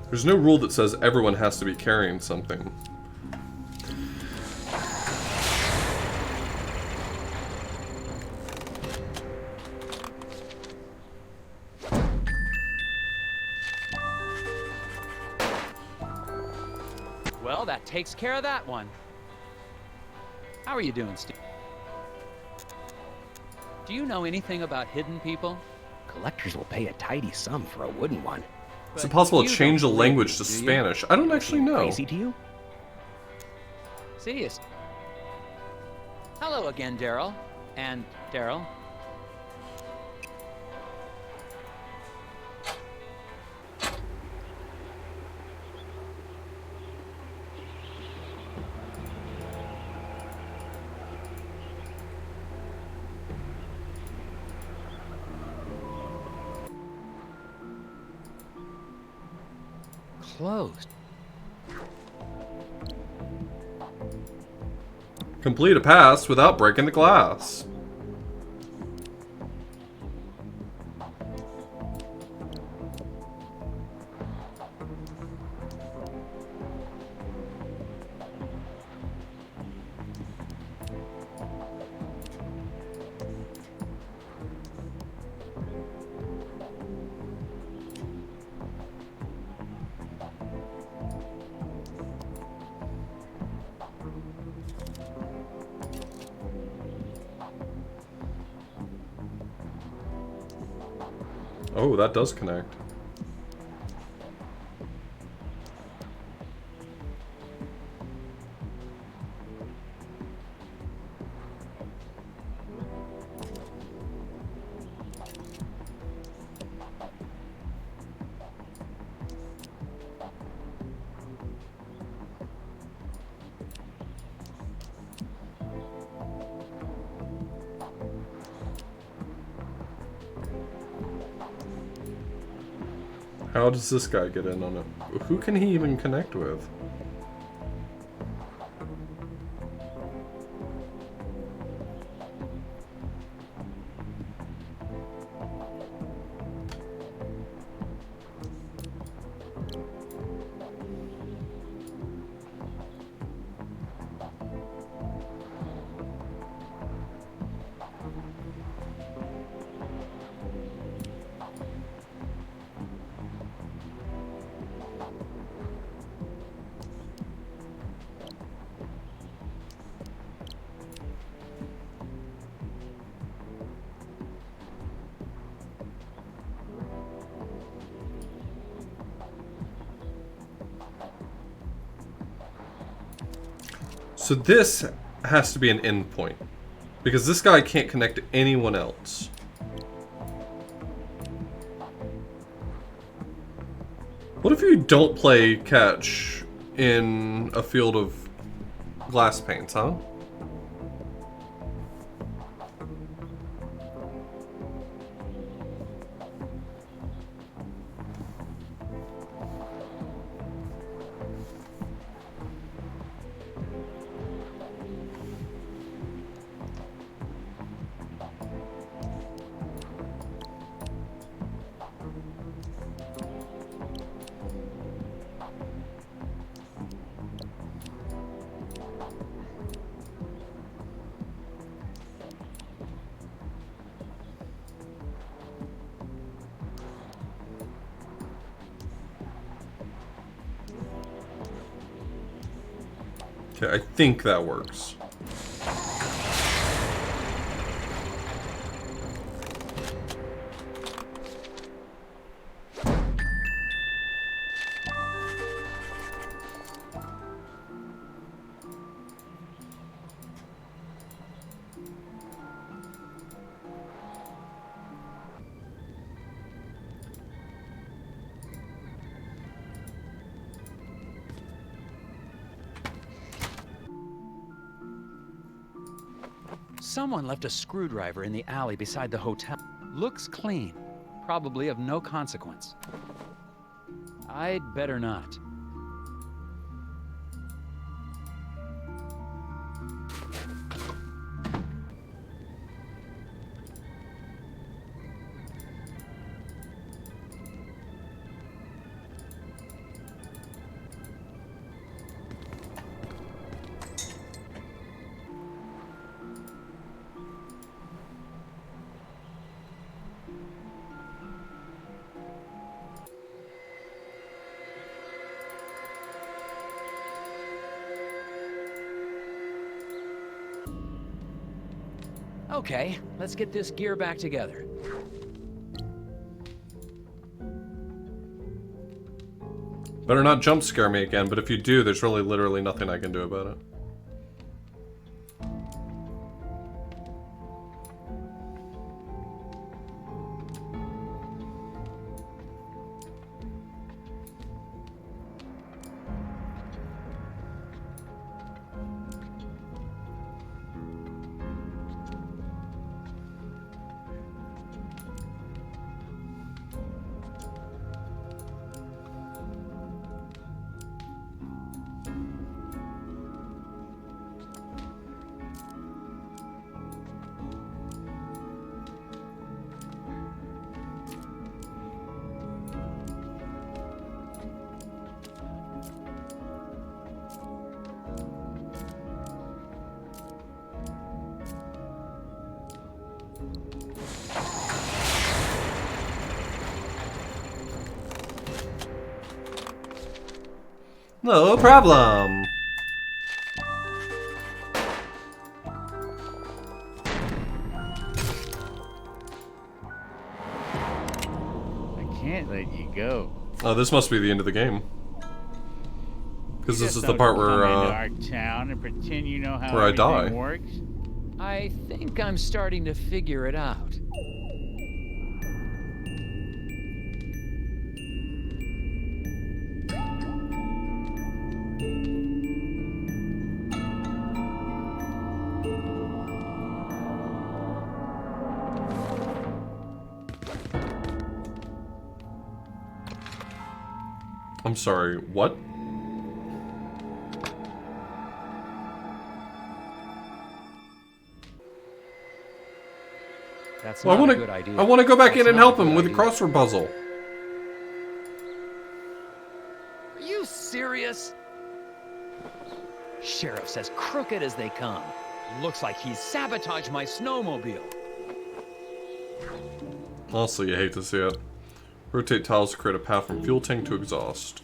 There's no rule that says everyone has to be carrying something. Well, that takes care of that one. How are you doing, Steve? Do you know anything about hidden people? Collectors will pay a tidy sum for a wooden one. Is it possible to you change the don't language live, to do you? Spanish? I don't actually know. Crazy to you? See you. Hello again, Daryl. And Daryl. Closed. Complete a pass without breaking the glass. Oh, that does connect. How does this guy get in on it? Who can he even connect with? So this has to be an endpoint. Because this guy can't connect to anyone else. What if you don't play catch in a field of glass paints, huh? Okay, I think that works. Someone left a screwdriver in the alley beside the hotel. Looks clean. Probably of no consequence. I'd better not. Okay, let's get this gear back together. Better not jump scare me again, but if you do, there's really literally nothing I can do about it. No problem. I can't let you go. Oh, this must be the end of the game. Because this Just is the don't part come where, into our town and pretend you know how where I everything die. works. I think I'm starting to figure it out. I'm sorry, what? That's Well, not a good idea. I want to go back in That's and not a help him good with the idea. crossword puzzle. Are you serious? Sheriff says crooked as they come. Looks like he's sabotaged my snowmobile. Honestly, you hate to see it. Rotate tiles to create a path from fuel tank to exhaust.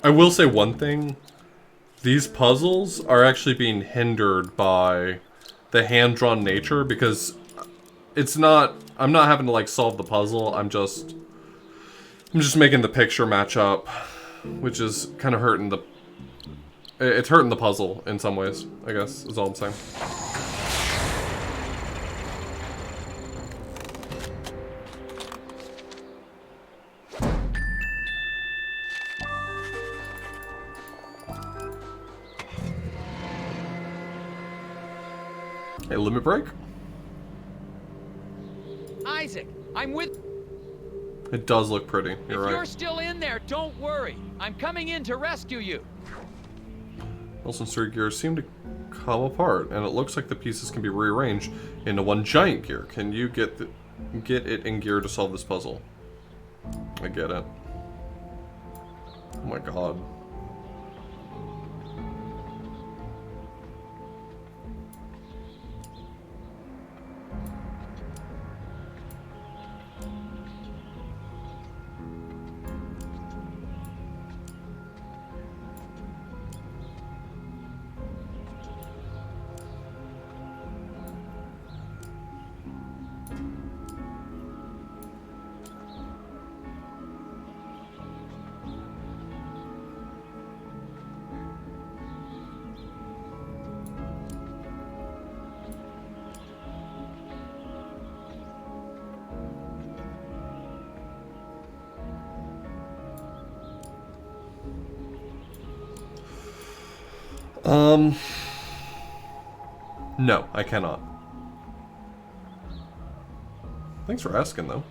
I will say one thing. These puzzles are actually being hindered by the hand-drawn nature because it's not... I'm not having to, like, solve the puzzle. I'm just making the picture match up, which is kind of hurting the... It's hurting the puzzle in some ways, I guess, is all I'm saying. Hey, limit break? Isaac, I'm with... It does look pretty, you're If right. you're still in there, don't worry. I'm coming in to rescue you. Wilson's three gears seem to come apart, and it looks like the pieces can be rearranged into one giant gear. Can you get it in gear to solve this puzzle? I get it. Oh my god. No, I cannot. Thanks for asking, though.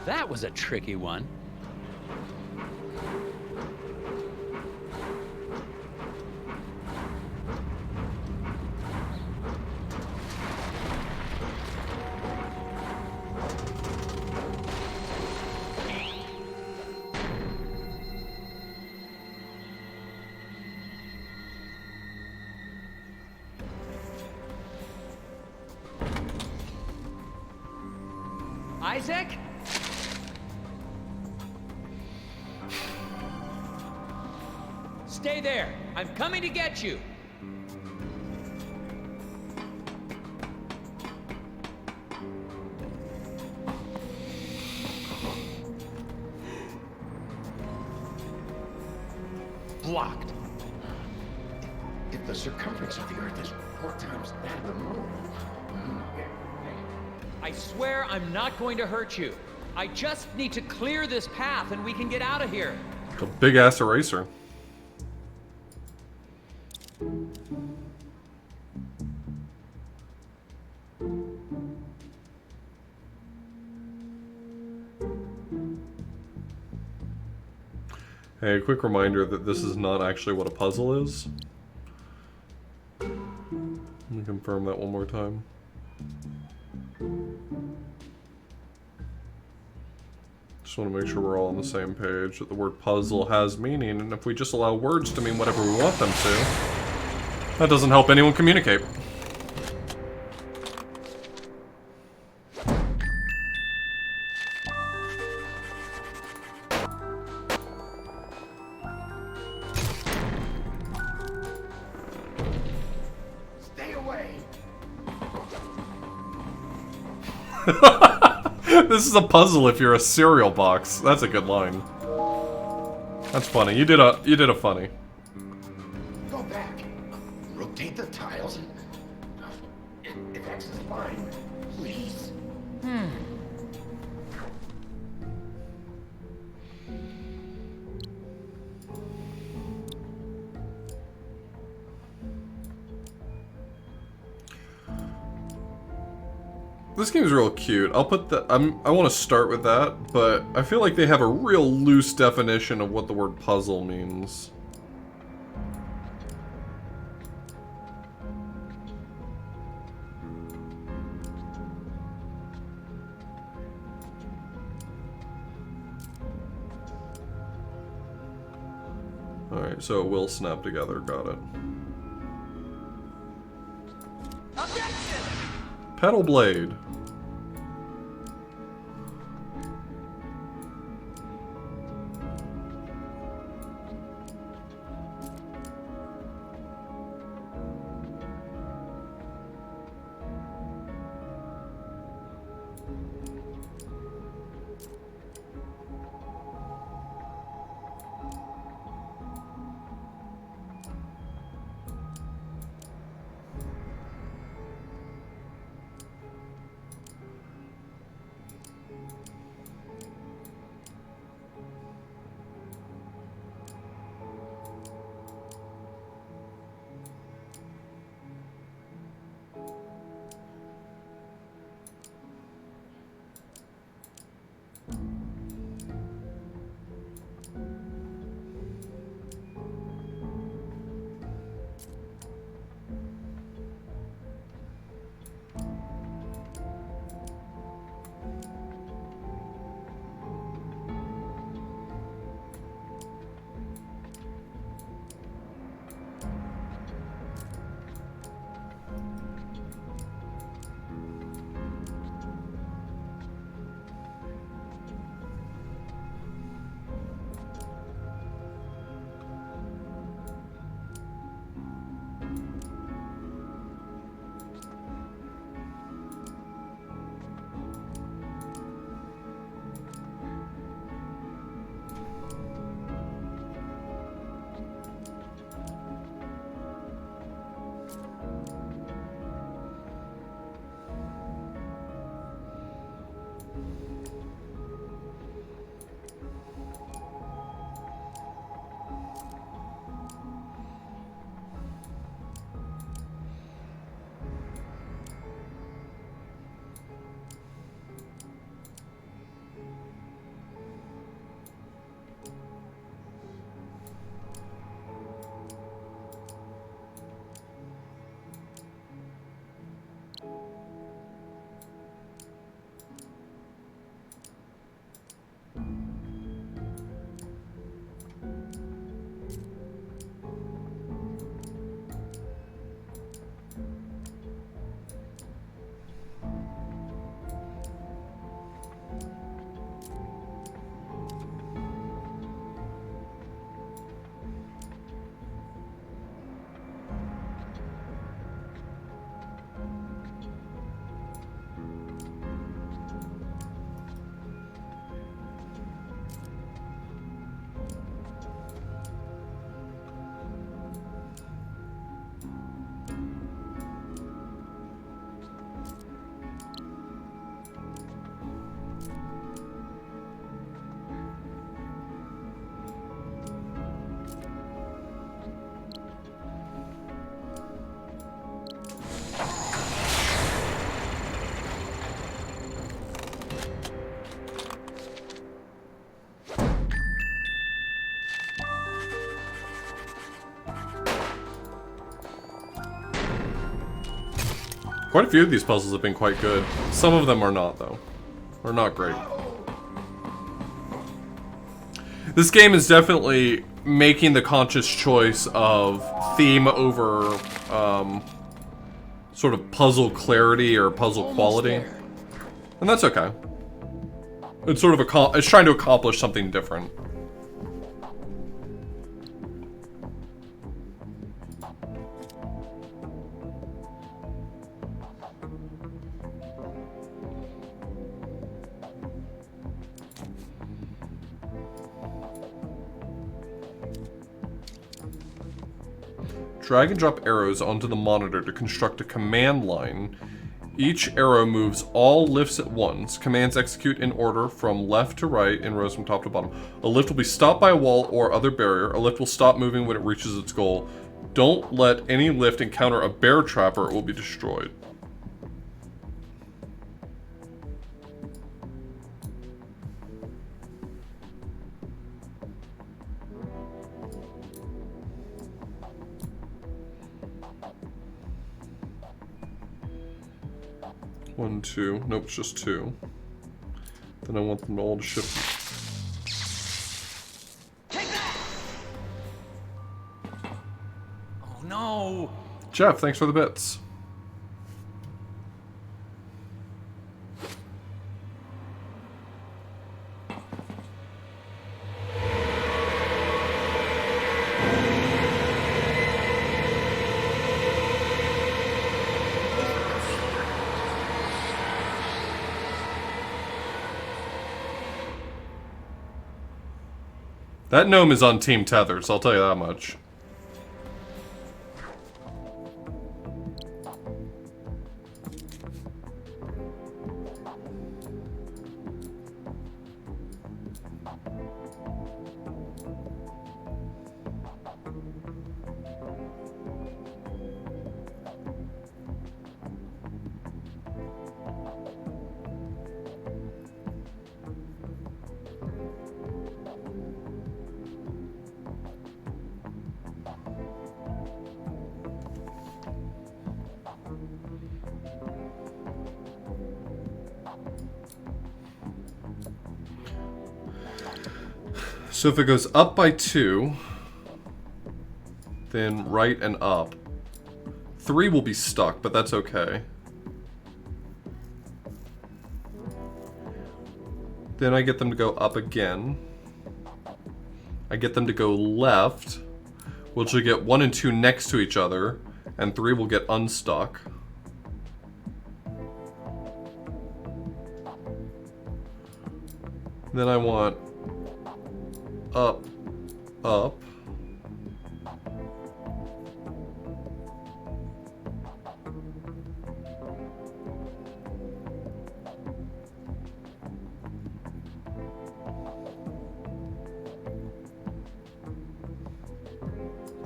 That was a tricky one. Isaac? Stay there. I'm coming to get you. Blocked. If the circumference of the Earth is 4 times that of the Moon... I swear I'm not going to hurt you. I just need to clear this path and we can get out of here. A big ass eraser. Hey, a quick reminder that this is not actually what a puzzle is. Let me confirm that one more time. Just want to make sure we're all on the same page, that the word puzzle has meaning, and if we just allow words to mean whatever we want them to, that doesn't help anyone communicate. Stay away! This is a puzzle if you're a cereal box. That's a good line. That's funny. You did a funny. Go back. Rotate the tiles. If X is fine, please. This game's real cute. I'll put the I want to start with that, but I feel like they have a real loose definition of what the word puzzle means. Alright, so it will snap together, got it. Pedal blade. Quite a few of these puzzles have been quite good. Some of them are not, though. Or not great. This game is definitely making the conscious choice of theme over sort of puzzle clarity or puzzle quality. And that's okay. It's sort of it's trying to accomplish something different. Drag and drop arrows onto the monitor to construct a command line. Each arrow moves all lifts at once. Commands execute in order from left to right in rows from top to bottom. A lift will be stopped by a wall or other barrier. A lift will stop moving when it reaches its goal. Don't let any lift encounter a bear trap or it will be destroyed. One, two. Nope, it's just two. Then I want them all to shift. Take that! Oh no! Jeff, thanks for the bits. That gnome is on Team Tethers, I'll tell you that much. So if it goes up by 2, then right and up, 3 will be stuck, but that's okay. Then I get them to go up again. I get them to go left, which will get 1 and 2 next to each other, and 3 will get unstuck. Then I want up, up.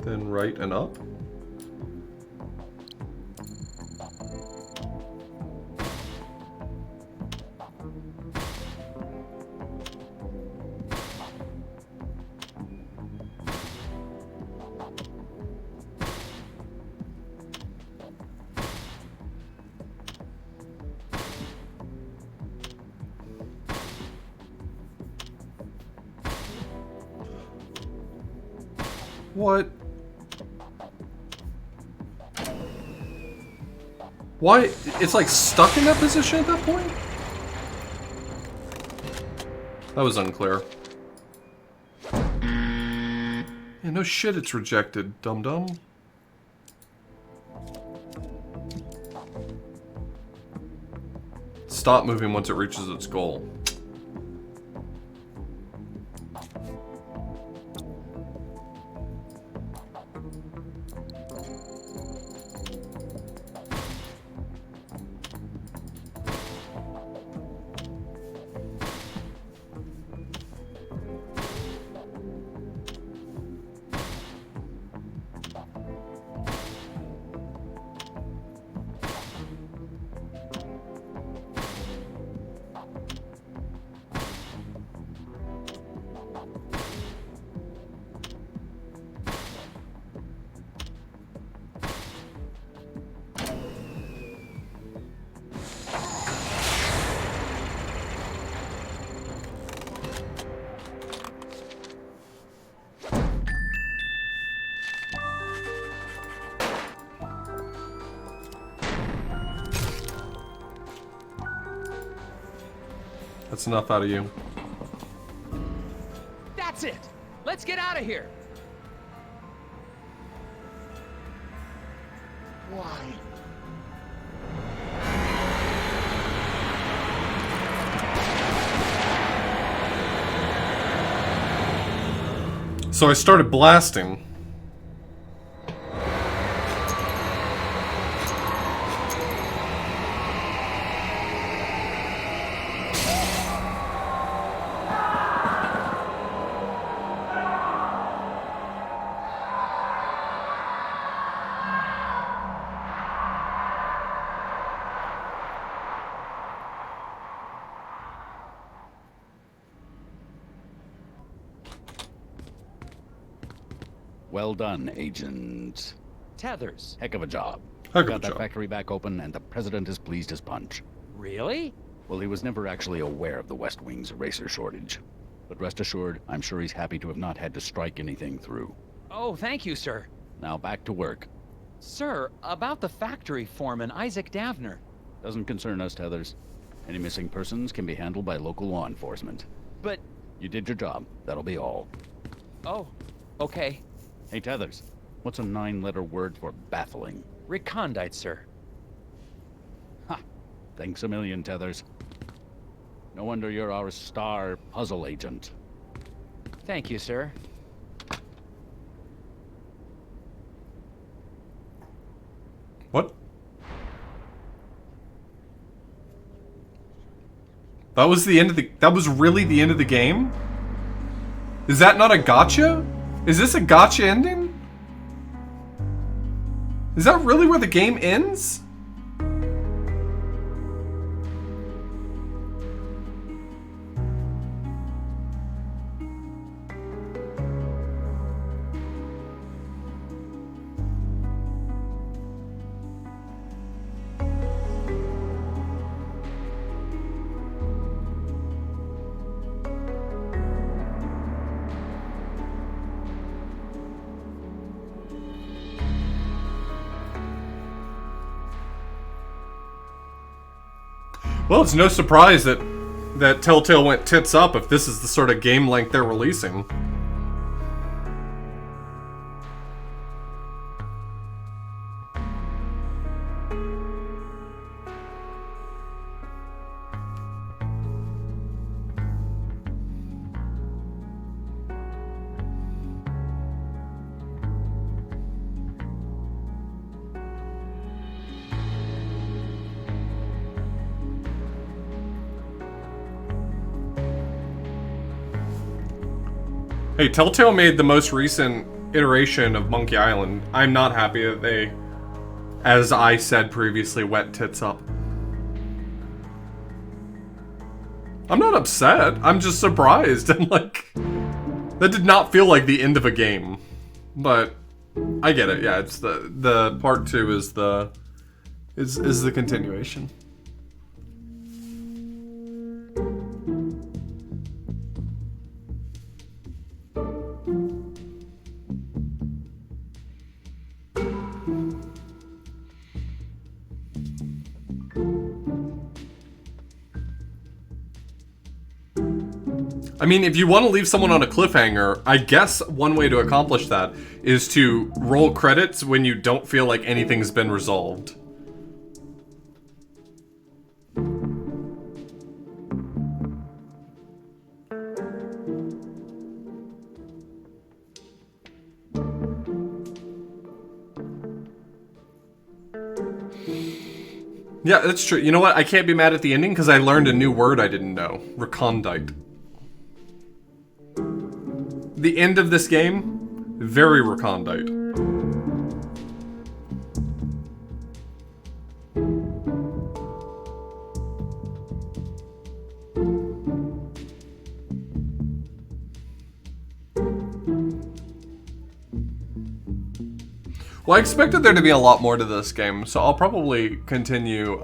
Then right and up. What? Why? It's like stuck in that position at that point? That was unclear. Yeah, no shit, it's rejected, dum-dum. Stop moving once it reaches its goal. That's enough out of you. That's it! Let's get out of here! Why? So I started blasting. Well done, Agent. Tethers. Heck of a job. Heck of Got a that job. factory back open, and the president is pleased as punch. Really? Well, he was never actually aware of the West Wing's eraser shortage. But rest assured, I'm sure he's happy to have not had to strike anything through. Oh, thank you, sir. Now back to work. Sir, about the factory foreman, Isaac Davner. Doesn't concern us, Tethers. Any missing persons can be handled by local law enforcement. But... You did your job. That'll be all. Oh, okay. Hey, Tethers. What's a 9-letter word for baffling? Recondite, sir. Ha! Thanks a million, Tethers. No wonder you're our star puzzle agent. Thank you, sir. What? That was the end of the... That was really the end of the game? Is that not a gotcha? Is this a gotcha ending? Is that really where the game ends? Well, it's no surprise that Telltale went tits up if this is the sort of game length they're releasing. Hey, Telltale made the most recent iteration of Monkey Island. I'm not happy that they, as I said previously, went tits up. I'm not upset. I'm just surprised. I'm like, that did not feel like the end of a game. But I get it. Yeah, it's the part 2 is the continuation. I mean, if you want to leave someone on a cliffhanger, I guess one way to accomplish that is to roll credits when you don't feel like anything's been resolved. Yeah, that's true. You know what? I can't be mad at the ending because I learned a new word I didn't know. Recondite. The end of this game, very recondite. Well, I expected there to be a lot more to this game, so I'll probably continue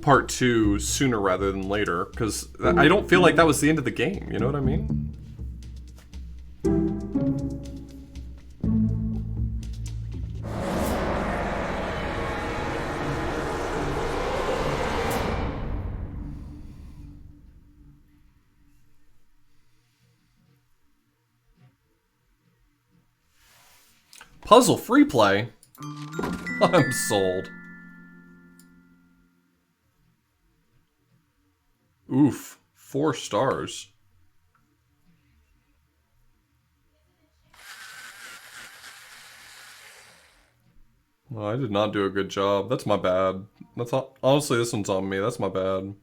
part 2 sooner rather than later, because I don't feel like that was the end of the game, you know what I mean? Puzzle free play? I'm sold. Oof. 4 stars. Well, I did not do a good job. That's my bad. That's honestly, this one's on me. That's my bad.